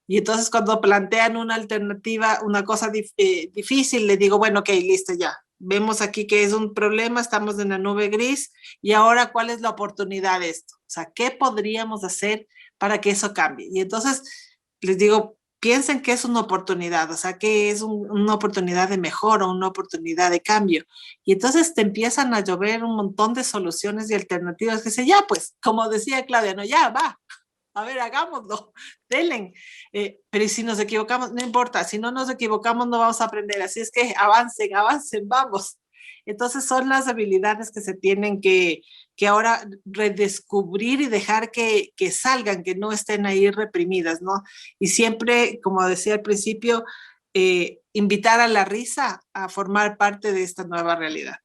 y entonces cuando plantean una alternativa, una cosa difícil, le digo, bueno, ok, listo, ya. Vemos aquí que es un problema, estamos en la nube gris, y ahora, ¿cuál es la oportunidad de esto? O sea, ¿qué podríamos hacer para que eso cambie? Y entonces les digo, piensen que es una oportunidad, o sea, que es una oportunidad de mejora, una oportunidad de cambio. Y entonces te empiezan a llover un montón de soluciones y alternativas que dicen, ya, pues, como decía Claudia, no, ya, va. A ver, hagámoslo, denle. Pero si nos equivocamos, no importa, si no nos equivocamos no vamos a aprender, así es que avancen, vamos. Entonces son las habilidades que se tienen que ahora redescubrir y dejar que salgan, que no estén ahí reprimidas, ¿no? Y siempre, como decía al principio, invitar a la risa a formar parte de esta nueva realidad.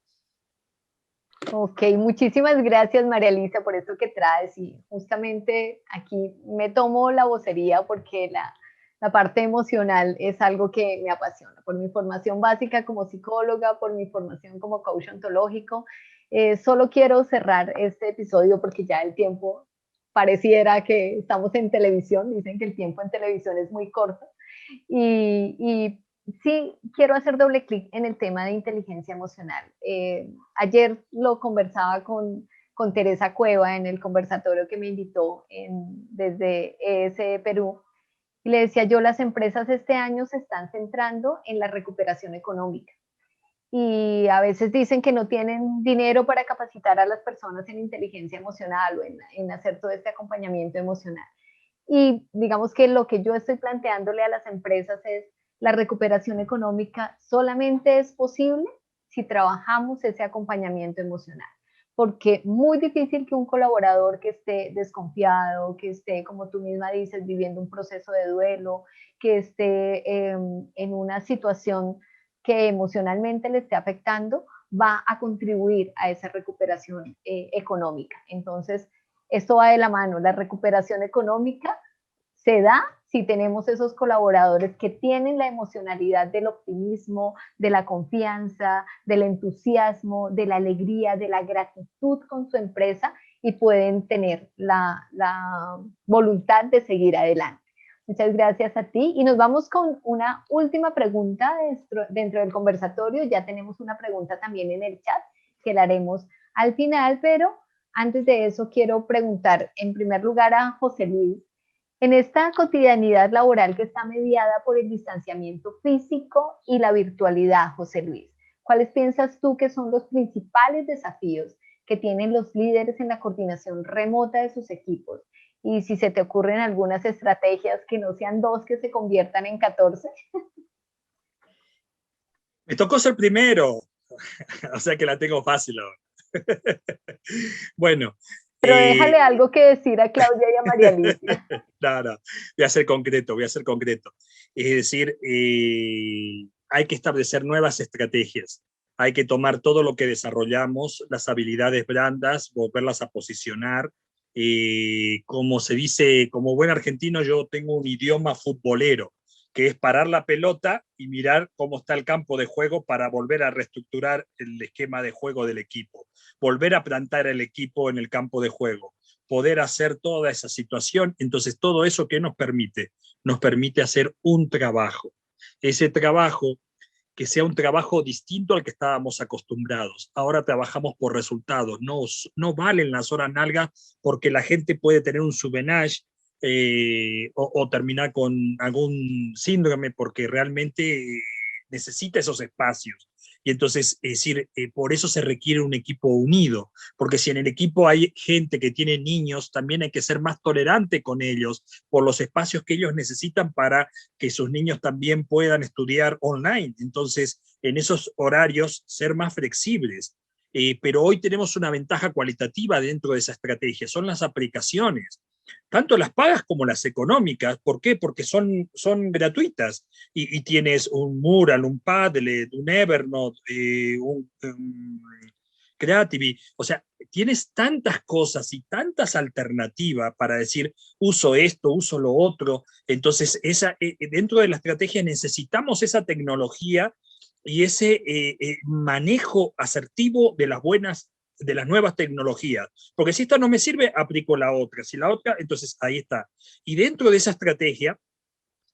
Ok, muchísimas gracias María Elisa por esto que traes, y justamente aquí me tomo la vocería porque la parte emocional es algo que me apasiona, por mi formación básica como psicóloga, por mi formación como coach ontológico. Solo quiero cerrar este episodio porque ya el tiempo pareciera que estamos en televisión, dicen que el tiempo en televisión es muy corto, y sí, quiero hacer doble clic en el tema de inteligencia emocional. Ayer lo conversaba con Teresa Cueva en el conversatorio que me invitó desde ES Perú, y le decía yo, las empresas este año se están centrando en la recuperación económica. Y a veces dicen que no tienen dinero para capacitar a las personas en inteligencia emocional o en hacer todo este acompañamiento emocional. Y digamos que lo que yo estoy planteándole a las empresas es, la recuperación económica solamente es posible si trabajamos ese acompañamiento emocional, porque muy difícil que un colaborador que esté desconfiado, que esté, como tú misma dices, viviendo un proceso de duelo, que esté en una situación que emocionalmente le esté afectando, va a contribuir a esa recuperación económica. Entonces, esto va de la mano, la recuperación económica se da si tenemos esos colaboradores que tienen la emocionalidad del optimismo, de la confianza, del entusiasmo, de la alegría, de la gratitud con su empresa, y pueden tener la voluntad de seguir adelante. Muchas gracias a ti, y nos vamos con una última pregunta dentro del conversatorio. Ya tenemos una pregunta también en el chat que la haremos al final, pero antes de eso quiero preguntar en primer lugar a José Luis. En esta cotidianidad laboral que está mediada por el distanciamiento físico y la virtualidad, José Luis, ¿cuáles piensas tú que son los principales desafíos que tienen los líderes en la coordinación remota de sus equipos? Y si se te ocurren algunas estrategias que no sean 2, que se conviertan en 14. Me tocó ser primero, o sea que la tengo fácil ahora. Bueno. Pero déjale algo que decir a Claudia y a María Alicia. No, voy a ser concreto. Es decir, hay que establecer nuevas estrategias. Hay que tomar todo lo que desarrollamos, las habilidades blandas, volverlas a posicionar, como se dice, como buen argentino, yo tengo un idioma futbolero, que es parar la pelota y mirar cómo está el campo de juego para volver a reestructurar el esquema de juego del equipo, volver a plantar el equipo en el campo de juego, poder hacer toda esa situación. Entonces, todo eso, ¿qué nos permite? Nos permite hacer un trabajo. Ese trabajo, que sea un trabajo distinto al que estábamos acostumbrados. Ahora trabajamos por resultados, no valen las horas nalgas porque la gente puede tener un subvenage o terminar con algún síndrome porque realmente necesita esos espacios. Y entonces, es decir, por eso se requiere un equipo unido, porque si en el equipo hay gente que tiene niños, también hay que ser más tolerante con ellos por los espacios que ellos necesitan para que sus niños también puedan estudiar online. Entonces, en esos horarios, ser más flexibles. Pero hoy tenemos una ventaja cualitativa dentro de esa estrategia, son las aplicaciones, tanto las pagas como las económicas. ¿Por qué? Porque son gratuitas y tienes un Mural, un Padlet, un Evernote, un Creativity. O sea, tienes tantas cosas y tantas alternativas para decir, uso esto, uso lo otro. Entonces, dentro de la estrategia necesitamos esa tecnología y ese manejo asertivo de las nuevas tecnologías, porque si esta no me sirve, aplico la otra, si la otra, entonces ahí está. Y dentro de esa estrategia,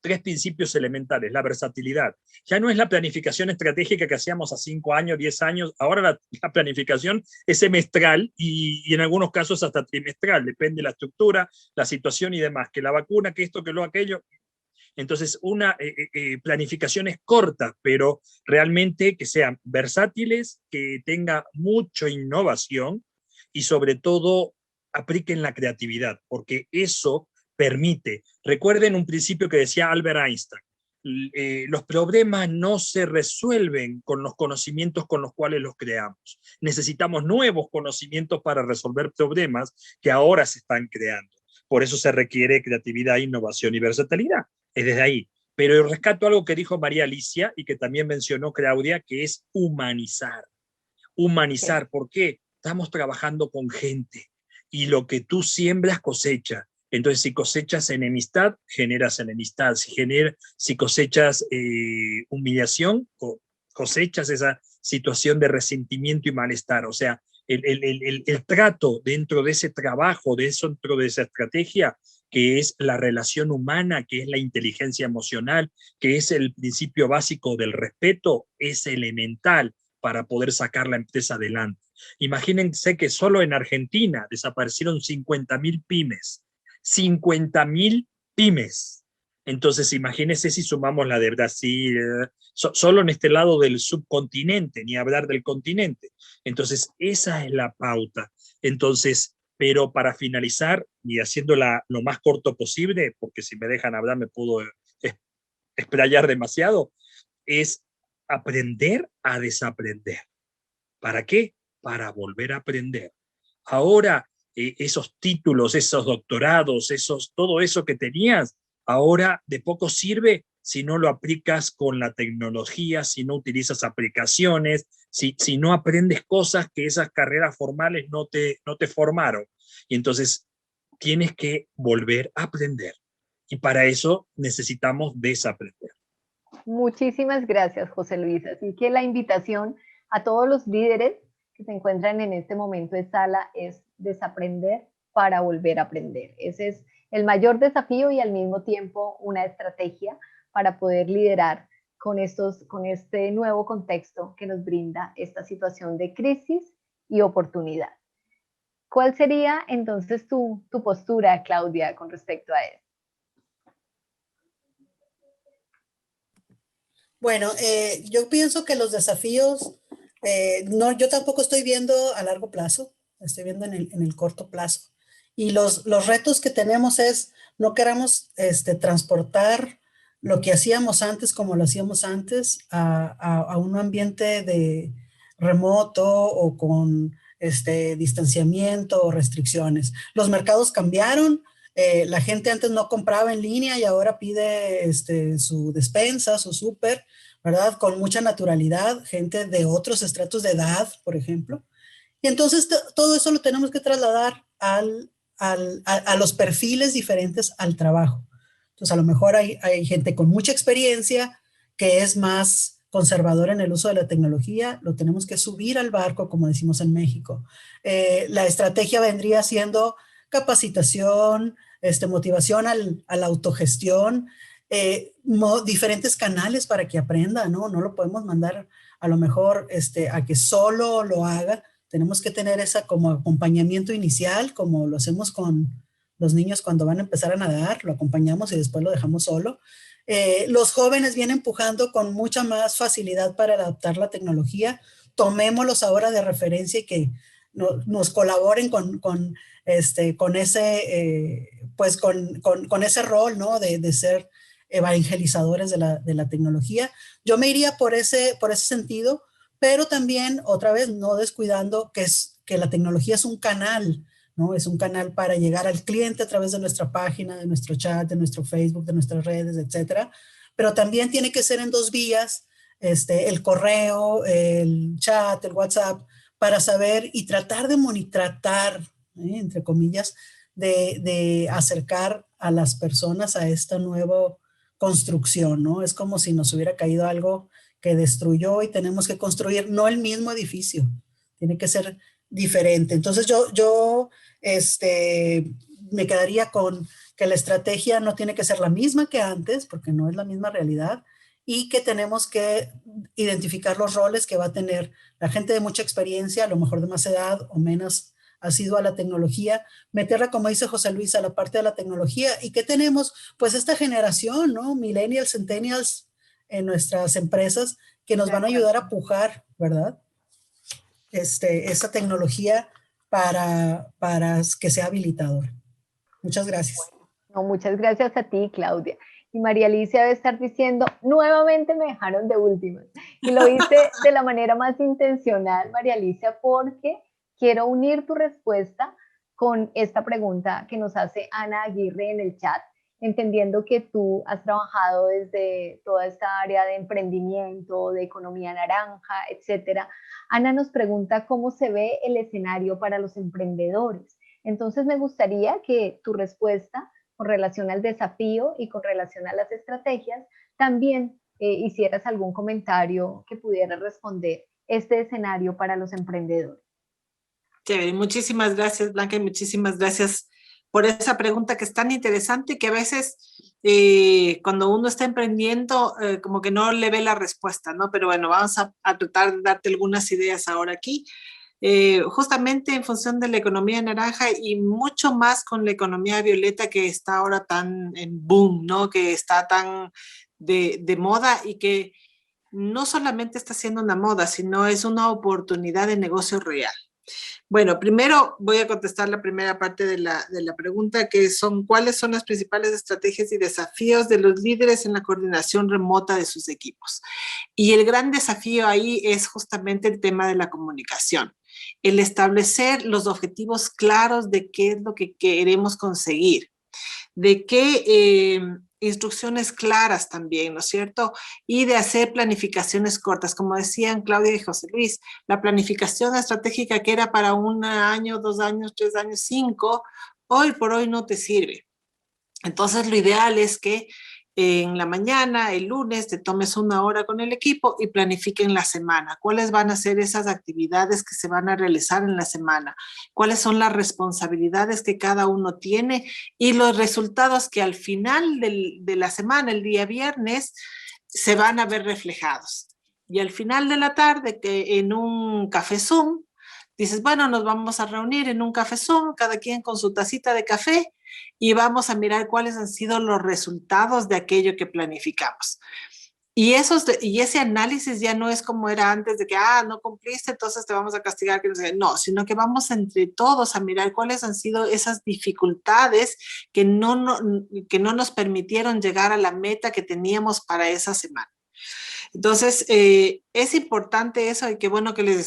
3 principios elementales: la versatilidad. Ya no es la planificación estratégica que hacíamos a 5 años, 10 años, ahora la planificación es semestral y en algunos casos hasta trimestral, depende de la estructura, la situación y demás, que la vacuna, que esto, que lo aquello. Entonces, una planificaciones cortas, pero realmente que sean versátiles, que tenga mucha innovación y sobre todo apliquen la creatividad, porque eso permite. Recuerden un principio que decía Albert Einstein: los problemas no se resuelven con los conocimientos con los cuales los creamos. Necesitamos nuevos conocimientos para resolver problemas que ahora se están creando. Por eso se requiere creatividad, innovación y versatilidad. Es desde ahí. Pero yo rescato algo que dijo María Alicia y que también mencionó Claudia, que es humanizar. Humanizar, ¿por qué? Estamos trabajando con gente y lo que tú siembras cosecha. Entonces, si cosechas enemistad, generas enemistad. Si cosechas humillación, cosechas esa situación de resentimiento y malestar. O sea, el trato dentro de ese trabajo, dentro de esa estrategia, que es la relación humana, que es la inteligencia emocional, que es el principio básico del respeto, es elemental para poder sacar la empresa adelante. Imagínense que solo en Argentina desaparecieron 50.000 pymes. 50.000 pymes. Entonces, imagínense si sumamos la de Brasil, solo en este lado del subcontinente, ni hablar del continente. Entonces, esa es la pauta. Entonces, pero para finalizar, y haciéndola lo más corto posible, porque si me dejan hablar me puedo explayar demasiado, es aprender a desaprender. ¿Para qué? Para volver a aprender. Ahora, esos títulos, esos doctorados, todo eso que tenías, ahora de poco sirve si no lo aplicas con la tecnología, si no utilizas aplicaciones, si no aprendes cosas que esas carreras formales no te formaron. Y entonces tienes que volver a aprender. Y para eso necesitamos desaprender. Muchísimas gracias, José Luis. Así que la invitación a todos los líderes que se encuentran en este momento de sala es desaprender para volver a aprender. Ese es el mayor desafío y al mismo tiempo una estrategia para poder liderar con este nuevo contexto que nos brinda esta situación de crisis y oportunidad. ¿Cuál sería entonces tu postura, Claudia, con respecto a eso? Bueno, yo pienso que los desafíos, yo tampoco estoy viendo a largo plazo, estoy viendo en el corto plazo. Y los retos que tenemos es, no queramos transportar lo que hacíamos antes como lo hacíamos antes a un ambiente de remoto o con distanciamiento o restricciones. Los mercados cambiaron. La gente antes no compraba en línea y ahora pide su despensa, su súper, ¿verdad? Con mucha naturalidad, gente de otros estratos de edad, por ejemplo. Y entonces todo eso lo tenemos que trasladar a los perfiles diferentes al trabajo. Entonces, a lo mejor hay gente con mucha experiencia que es más conservadora en el uso de la tecnología, lo tenemos que subir al barco, como decimos en México. La estrategia vendría siendo capacitación, motivación a la autogestión, diferentes canales para que aprenda, ¿no? No lo podemos mandar a lo mejor a que solo lo haga. Tenemos que tener esa como acompañamiento inicial, como lo hacemos con los niños cuando van a empezar a nadar, lo acompañamos y después lo dejamos solo. Los jóvenes vienen empujando con mucha más facilidad para adaptar la tecnología. Tomémoslos ahora de referencia y que nos colaboren con ese, pues con ese rol, ¿no? De ser evangelizadores de la tecnología. Yo me iría por ese sentido, pero también, otra vez, no descuidando que la tecnología es un canal, ¿no? Es un canal para llegar al cliente a través de nuestra página, de nuestro chat, de nuestro Facebook, de nuestras redes, etcétera. Pero también tiene que ser en 2 vías, el correo, el chat, el WhatsApp, para saber y tratar de monitorar, entre comillas, de acercar a las personas a esta nueva construcción, ¿no? Es como si nos hubiera caído algo que destruyó y tenemos que construir, no el mismo edificio, tiene que ser diferente. Entonces yo me quedaría con que la estrategia no tiene que ser la misma que antes, porque no es la misma realidad, y que tenemos que identificar los roles que va a tener la gente de mucha experiencia, a lo mejor de más edad o menos asidua a la tecnología, meterla, como dice José Luis, a la parte de la tecnología, y que tenemos pues esta generación, ¿no? Millennials, centennials en nuestras empresas que nos van a ayudar a pujar, ¿verdad? Esa tecnología para que sea habilitador. Muchas gracias. No, muchas gracias a ti, Claudia. Y María Alicia debe estar diciendo, nuevamente me dejaron de últimas. Y lo hice de la manera más intencional, María Alicia, porque quiero unir tu respuesta con esta pregunta que nos hace Ana Aguirre en el chat, entendiendo que tú has trabajado desde toda esta área de emprendimiento, de economía naranja, etcétera. Ana nos pregunta cómo se ve el escenario para los emprendedores. Entonces me gustaría que tu respuesta con relación al desafío y con relación a las estrategias, también hicieras algún comentario que pudiera responder este escenario para los emprendedores. Chévere, muchísimas gracias, Blanca, y muchísimas gracias por esa pregunta que es tan interesante que a veces cuando uno está emprendiendo como que no le ve la respuesta, ¿no? Pero bueno, vamos a tratar de darte algunas ideas ahora aquí. Justamente en función de la economía naranja y mucho más con la economía violeta que está ahora tan en boom, ¿no? Que está tan de moda y que no solamente está siendo una moda, sino es una oportunidad de negocio real. Bueno, primero voy a contestar la primera parte de la pregunta, que son ¿cuáles son las principales estrategias y desafíos de los líderes en la coordinación remota de sus equipos? Y el gran desafío ahí es justamente el tema de la comunicación, el establecer los objetivos claros de qué es lo que queremos conseguir, de qué instrucciones claras también, ¿no es cierto? Y de hacer planificaciones cortas, como decían Claudia y José Luis, la planificación estratégica que era para 1 año, 2 años, 3 años, 5, hoy por hoy no te sirve. Entonces lo ideal es que en la mañana, el lunes, te tomes 1 hora con el equipo y planifiquen la semana. ¿Cuáles van a ser esas actividades que se van a realizar en la semana? ¿Cuáles son las responsabilidades que cada uno tiene? Y los resultados que al final de la semana, el día viernes, se van a ver reflejados. Y al final de la tarde, que en un café Zoom, dices, bueno, nos vamos a reunir en un café Zoom, cada quien con su tacita de café, y vamos a mirar cuáles han sido los resultados de aquello que planificamos. Y ese análisis ya no es como era antes de que, no cumpliste, entonces te vamos a castigar. No, sino que vamos entre todos a mirar cuáles han sido esas dificultades que no nos permitieron llegar a la meta que teníamos para esa semana. Entonces, es importante eso y qué bueno que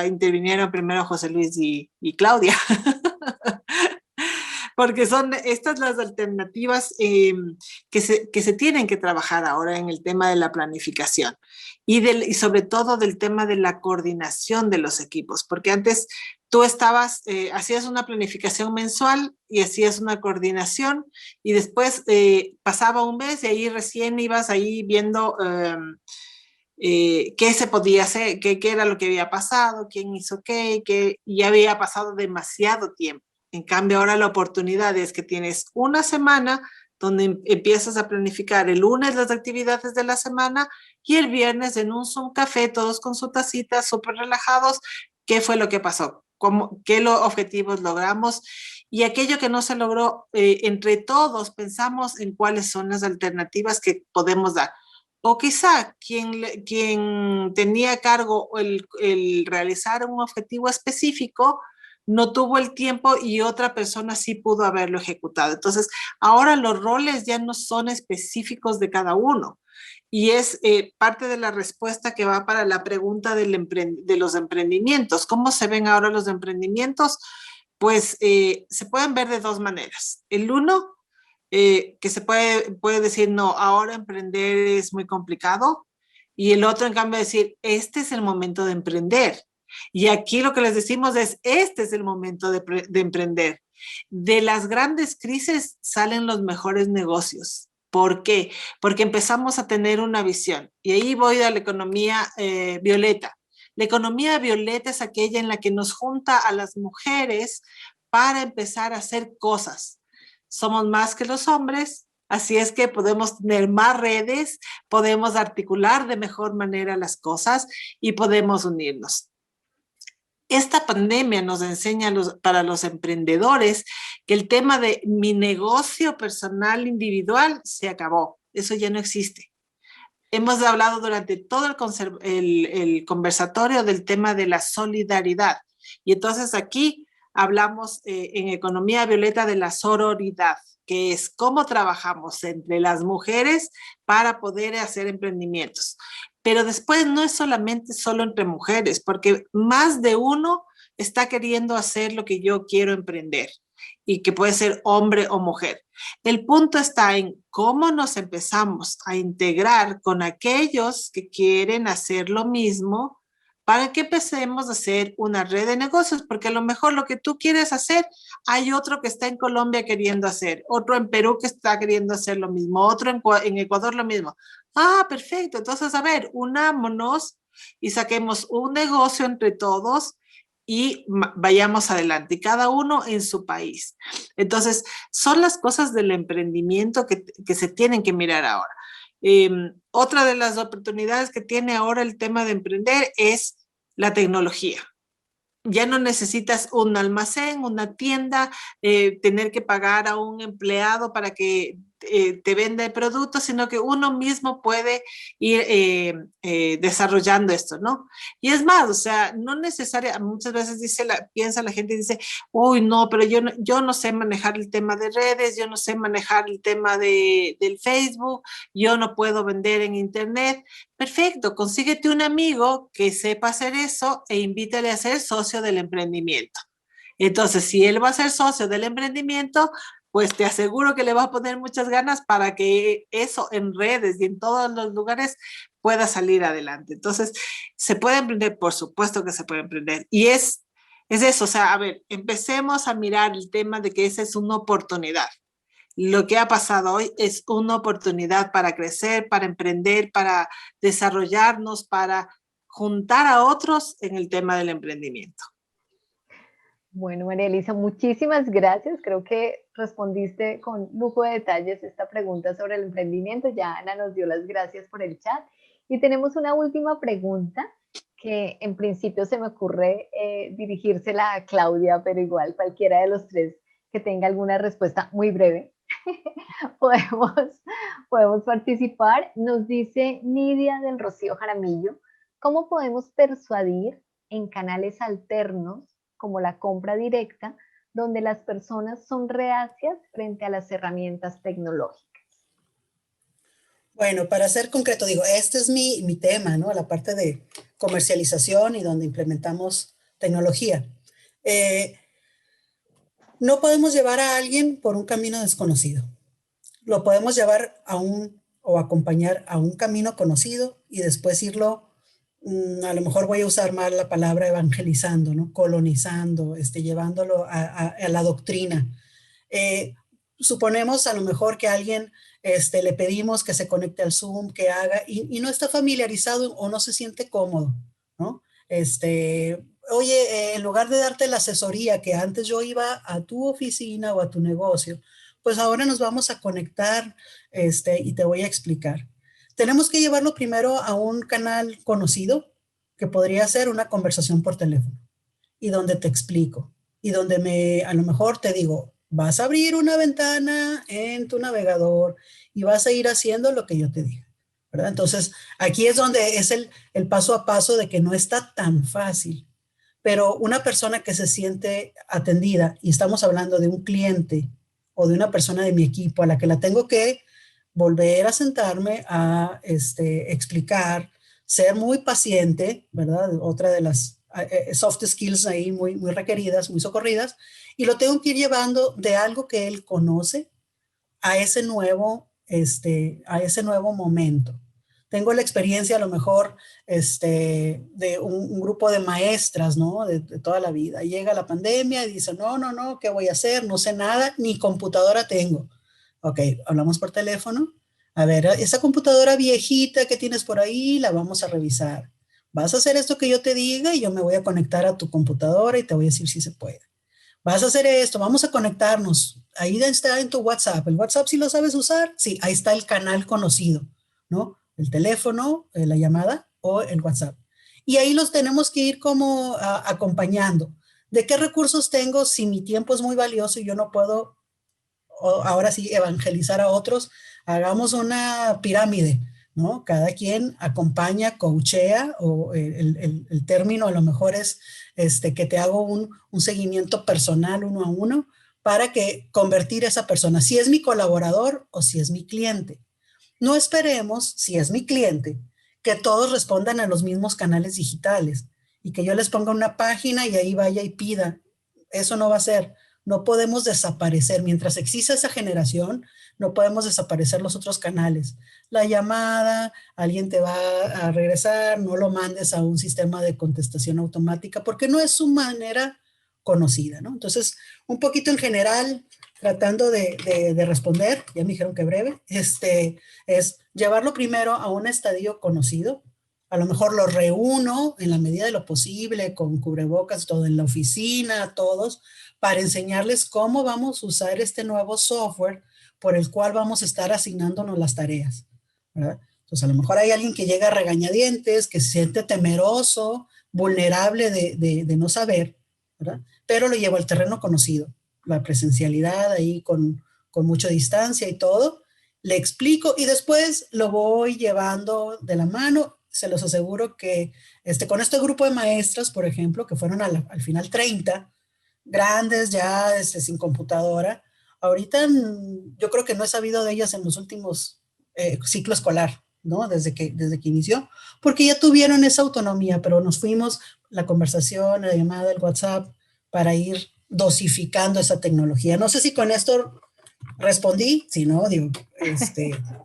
intervinieron primero José Luis y Claudia. Porque son estas las alternativas que se tienen que trabajar ahora en el tema de la planificación y sobre todo del tema de la coordinación de los equipos, porque antes tú estabas, hacías una planificación mensual y hacías una coordinación y después pasaba un mes y ahí recién ibas ahí viendo qué se podía hacer, qué era lo que había pasado, quién hizo qué, y ya había pasado demasiado tiempo. En cambio, ahora la oportunidad es que tienes una semana donde empiezas a planificar el lunes las actividades de la semana y el viernes en un Zoom café, todos con su tacita, súper relajados, qué fue lo que pasó, qué objetivos logramos y aquello que no se logró, entre todos pensamos en cuáles son las alternativas que podemos dar. O quizá quien tenía a cargo el realizar un objetivo específico no tuvo el tiempo y otra persona sí pudo haberlo ejecutado. Entonces, ahora los roles ya no son específicos de cada uno. Y es parte de la respuesta que va para la pregunta de los emprendimientos. ¿Cómo se ven ahora los emprendimientos? Pues se pueden ver de dos maneras. El uno, que se puede decir, no, ahora emprender es muy complicado. Y el otro, en cambio, decir, este es el momento de emprender. Y aquí lo que les decimos es, este es el momento de emprender. De las grandes crisis salen los mejores negocios. ¿Por qué? Porque empezamos a tener una visión. Y ahí voy a la economía violeta. La economía violeta es aquella en la que nos junta a las mujeres para empezar a hacer cosas. Somos más que los hombres, así es que podemos tener más redes, podemos articular de mejor manera las cosas y podemos unirnos. Esta pandemia nos enseña para los emprendedores que el tema de mi negocio personal individual se acabó. Eso ya no existe. Hemos hablado durante todo el conversatorio del tema de la solidaridad. Y entonces aquí hablamos en Economía Violeta de la sororidad, que es cómo trabajamos entre las mujeres para poder hacer emprendimientos. Pero después no es solamente solo entre mujeres, porque más de uno está queriendo hacer lo que yo quiero emprender y que puede ser hombre o mujer. El punto está en cómo nos empezamos a integrar con aquellos que quieren hacer lo mismo para que empecemos a hacer una red de negocios, porque a lo mejor lo que tú quieres hacer, hay otro que está en Colombia queriendo hacer, otro en Perú que está queriendo hacer lo mismo, otro en Ecuador lo mismo. Ah, perfecto. Entonces, a ver, unámonos y saquemos un negocio entre todos y vayamos adelante, y cada uno en su país. Entonces, son las cosas del emprendimiento que se tienen que mirar ahora. Otra de las oportunidades que tiene ahora el tema de emprender es la tecnología. Ya no necesitas un almacén, una tienda, tener que pagar a un empleado para que te venda el producto, sino que uno mismo puede ir desarrollando esto, ¿no? Y es más, o sea, no necesariamente, muchas veces piensa la gente, dice, uy, no, pero yo no sé manejar el tema de redes, yo no sé manejar el tema del Facebook, yo no puedo vender en internet. Perfecto, consíguete un amigo que sepa hacer eso e invítale a ser socio del emprendimiento. Entonces, si él va a ser socio del emprendimiento, pues te aseguro que le va a poner muchas ganas para que eso en redes y en todos los lugares pueda salir adelante. Entonces, ¿se puede emprender? Por supuesto que se puede emprender. Y es eso, o sea, a ver, empecemos a mirar el tema de que esa es una oportunidad. Lo que ha pasado hoy es una oportunidad para crecer, para emprender, para desarrollarnos, para juntar a otros en el tema del emprendimiento. Bueno, María Elisa, muchísimas gracias. Creo que respondiste con lujo de detalles esta pregunta sobre el emprendimiento. Ya Ana nos dio las gracias por el chat. Y tenemos una última pregunta que en principio se me ocurre dirigírsela a Claudia, pero igual cualquiera de los tres que tenga alguna respuesta muy breve, podemos participar. Nos dice Nidia del Rocío Jaramillo, ¿cómo podemos persuadir en canales alternos como la compra directa, donde las personas son reacias frente a las herramientas tecnológicas? Bueno, para ser concreto, digo, este es mi tema, ¿no? La parte de comercialización y donde implementamos tecnología. No podemos llevar a alguien por un camino desconocido. Lo podemos llevar o acompañar a un camino conocido y después irlo a lo mejor voy a usar mal la palabra evangelizando, ¿no? Colonizando, llevándolo a la doctrina. Eh, Suponemos a lo mejor que a alguien le pedimos que se conecte al Zoom, que haga, y no está familiarizado o no se siente cómodo, ¿no? Oye, en lugar de darte la asesoría que antes yo iba a tu oficina o a tu negocio, pues ahora nos vamos a conectar, y te voy a explicar. Tenemos que llevarlo primero a un canal conocido, que podría ser una conversación por teléfono, y donde te explico, y donde a lo mejor te digo, vas a abrir una ventana en tu navegador y vas a ir haciendo lo que yo te diga, ¿verdad? Entonces, aquí es donde es el paso a paso de que no está tan fácil, pero una persona que se siente atendida, y estamos hablando de un cliente o de una persona de mi equipo a la que la tengo que volver a sentarme a explicar, ser muy paciente, ¿verdad? Otra de las soft skills ahí muy, muy requeridas, muy socorridas, y lo tengo que ir llevando de algo que él conoce a ese nuevo momento. Tengo la experiencia a lo mejor de un grupo de maestras, ¿no? De toda la vida. Llega la pandemia y dice, no, no, no, ¿qué voy a hacer? No sé nada, ni computadora tengo. Ok, hablamos por teléfono. A ver, esa computadora viejita que tienes por ahí, la vamos a revisar. Vas a hacer esto que yo te diga y yo me voy a conectar a tu computadora y te voy a decir si se puede. Vas a hacer esto, vamos a conectarnos. Ahí está en tu WhatsApp. ¿El WhatsApp sí lo sabes usar? Sí, ahí está el canal conocido, ¿no? El teléfono, la llamada o el WhatsApp. Y ahí los tenemos que ir como acompañando. ¿De qué recursos tengo si mi tiempo es muy valioso y yo no puedo ahora sí evangelizar a otros? Hagamos una pirámide, ¿no? Cada quien acompaña, coachea, o el término a lo mejor es que te hago un seguimiento personal uno a uno para que convertir a esa persona, si es mi colaborador o si es mi cliente. No esperemos, si es mi cliente, que todos respondan a los mismos canales digitales y que yo les ponga una página y ahí vaya y pida. Eso no va a ser. No podemos desaparecer. Mientras exista esa generación, no podemos desaparecer los otros canales. La llamada, alguien te va a regresar, no lo mandes a un sistema de contestación automática porque no es su manera conocida, ¿no? Entonces, un poquito en general, tratando de responder, ya me dijeron que breve, es llevarlo primero a un estadio conocido. A lo mejor lo reúno en la medida de lo posible, con cubrebocas, todo en la oficina, todos, para enseñarles cómo vamos a usar este nuevo software por el cual vamos a estar asignándonos las tareas, ¿verdad? Entonces, a lo mejor hay alguien que llega a regañadientes, que se siente temeroso, vulnerable de no saber, ¿verdad? Pero lo llevo al terreno conocido, la presencialidad ahí con mucha distancia y todo, le explico y después lo voy llevando de la mano. Se los aseguro que con este grupo de maestras, por ejemplo, que fueron al final 30, grandes ya sin computadora, ahorita yo creo que no he sabido de ellas en los últimos ciclo escolar, ¿no? Desde que inició, porque ya tuvieron esa autonomía, pero nos fuimos la conversación, la llamada, el WhatsApp, para ir dosificando esa tecnología. No sé si con esto respondí, si no, digo,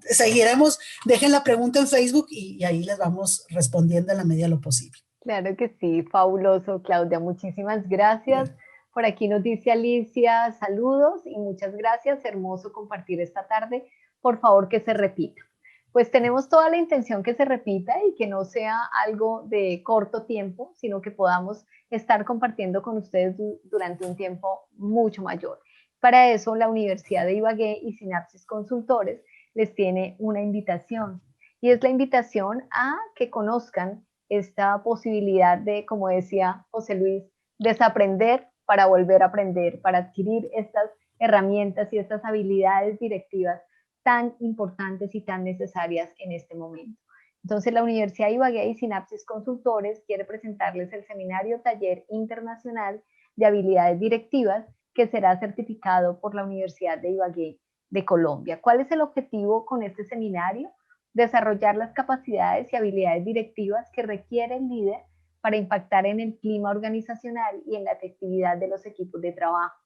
seguiremos, dejen la pregunta en Facebook y ahí les vamos respondiendo en la medida de lo posible. Claro que sí, fabuloso, Claudia. Muchísimas gracias. Por aquí nos dice Alicia, saludos y muchas gracias. Hermoso compartir esta tarde. Por favor, que se repita. Pues tenemos toda la intención que se repita y que no sea algo de corto tiempo, sino que podamos estar compartiendo con ustedes durante un tiempo mucho mayor. Para eso, la Universidad de Ibagué y Sinapsis Consultores les tiene una invitación, y es la invitación a que conozcan esta posibilidad de, como decía José Luis, desaprender para volver a aprender, para adquirir estas herramientas y estas habilidades directivas tan importantes y tan necesarias en este momento. Entonces, la Universidad de Ibagué y Sinapsis Consultores quiere presentarles el seminario Taller Internacional de Habilidades Directivas, que será certificado por la Universidad de Ibagué de Colombia. ¿Cuál es el objetivo con este seminario? Desarrollar las capacidades y habilidades directivas que requiere el líder para impactar en el clima organizacional y en la efectividad de los equipos de trabajo,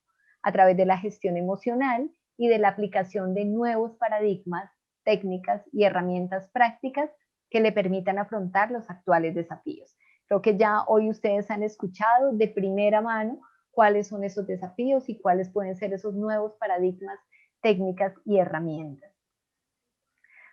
a través de la gestión emocional y de la aplicación de nuevos paradigmas, técnicas y herramientas prácticas que le permitan afrontar los actuales desafíos. Creo que ya hoy ustedes han escuchado de primera mano cuáles son esos desafíos y cuáles pueden ser esos nuevos paradigmas, técnicas y herramientas.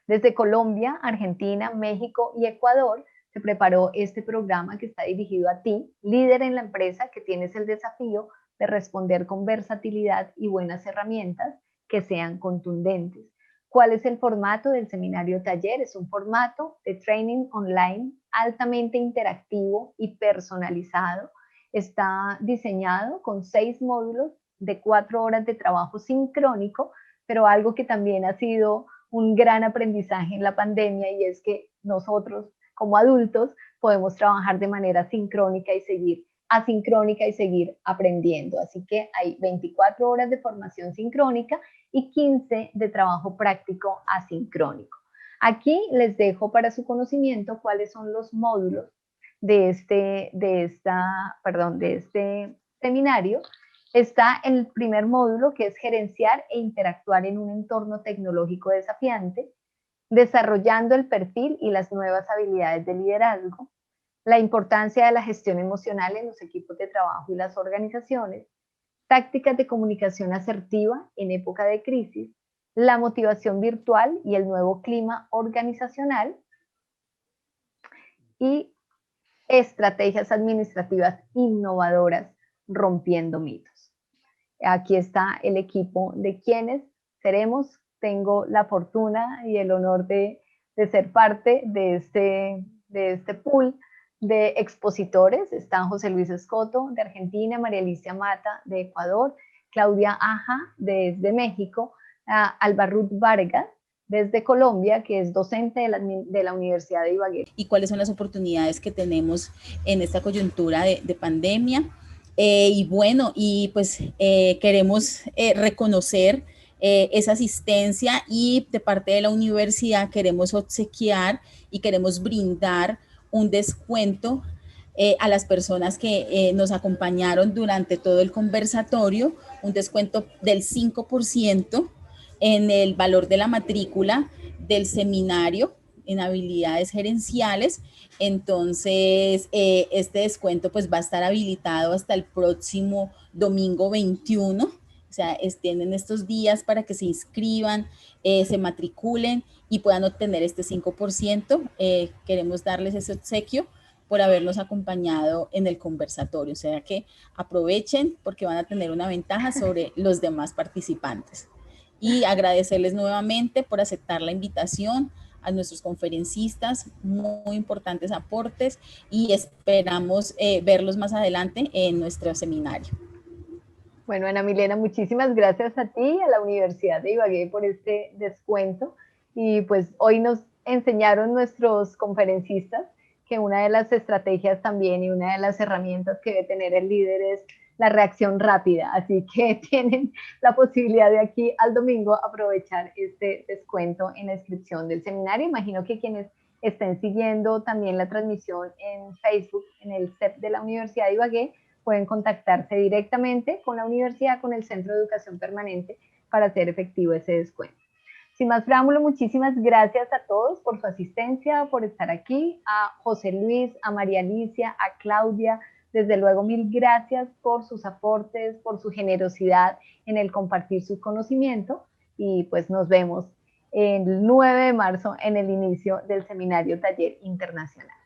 Desde Colombia, Argentina, México y Ecuador se preparó este programa que está dirigido a ti, líder en la empresa que tienes el desafío de responder con versatilidad y buenas herramientas que sean contundentes. ¿Cuál es el formato del seminario taller? Es un formato de training online altamente interactivo y personalizado. Está diseñado con 6 módulos de 4 horas de trabajo sincrónico, pero algo que también ha sido un gran aprendizaje en la pandemia, y es que nosotros como adultos podemos trabajar de manera sincrónica y seguir asincrónica y seguir aprendiendo. Así que hay 24 horas de formación sincrónica y 15 de trabajo práctico asincrónico. Aquí les dejo para su conocimiento cuáles son los módulos de este seminario. Está el primer módulo, que es gerenciar e interactuar en un entorno tecnológico desafiante, desarrollando el perfil y las nuevas habilidades de liderazgo, la importancia de la gestión emocional en los equipos de trabajo y las organizaciones, tácticas de comunicación asertiva en época de crisis, la motivación virtual y el nuevo clima organizacional, y estrategias administrativas innovadoras rompiendo mitos. Aquí está el equipo de quienes seremos. Tengo la fortuna y el honor de ser parte de este pool de expositores. Están José Luis Escoto de Argentina, María Alicia Mata de Ecuador, Claudia Aja desde México, Alba Ruth Vargas desde Colombia, que es docente de la Universidad de Ibagué. Y cuáles son las oportunidades que tenemos en esta coyuntura de pandemia. Y bueno, y pues queremos reconocer esa asistencia, y de parte de la universidad queremos obsequiar y queremos brindar un descuento a las personas que nos acompañaron durante todo el conversatorio, un descuento del 5% en el valor de la matrícula del seminario en habilidades gerenciales. Entonces, este descuento pues va a estar habilitado hasta el próximo domingo 21. O sea, tienen estos días para que se inscriban, se matriculen y puedan obtener este 5%. Queremos darles ese obsequio por habernos acompañado en el conversatorio. O sea que aprovechen, porque van a tener una ventaja sobre los demás participantes. Y agradecerles nuevamente por aceptar la invitación, a nuestros conferencistas, muy importantes aportes, y esperamos verlos más adelante en nuestro seminario. Bueno, Ana Milena, muchísimas gracias a ti, a la Universidad de Ibagué, por este descuento. Y pues hoy nos enseñaron nuestros conferencistas que una de las estrategias también y una de las herramientas que debe tener el líder es la reacción rápida. Así que tienen la posibilidad de aquí al domingo aprovechar este descuento en la inscripción del seminario. Imagino que quienes estén siguiendo también la transmisión en Facebook, en el CEP de la Universidad de Ibagué, pueden contactarse directamente con la universidad, con el Centro de Educación Permanente, para hacer efectivo ese descuento. Sin más preámbulo, muchísimas gracias a todos por su asistencia, por estar aquí, a José Luis, a María Alicia, a Claudia. Desde luego, mil gracias por sus aportes, por su generosidad en el compartir su conocimiento, y pues nos vemos el 9 de marzo en el inicio del Seminario Taller Internacional.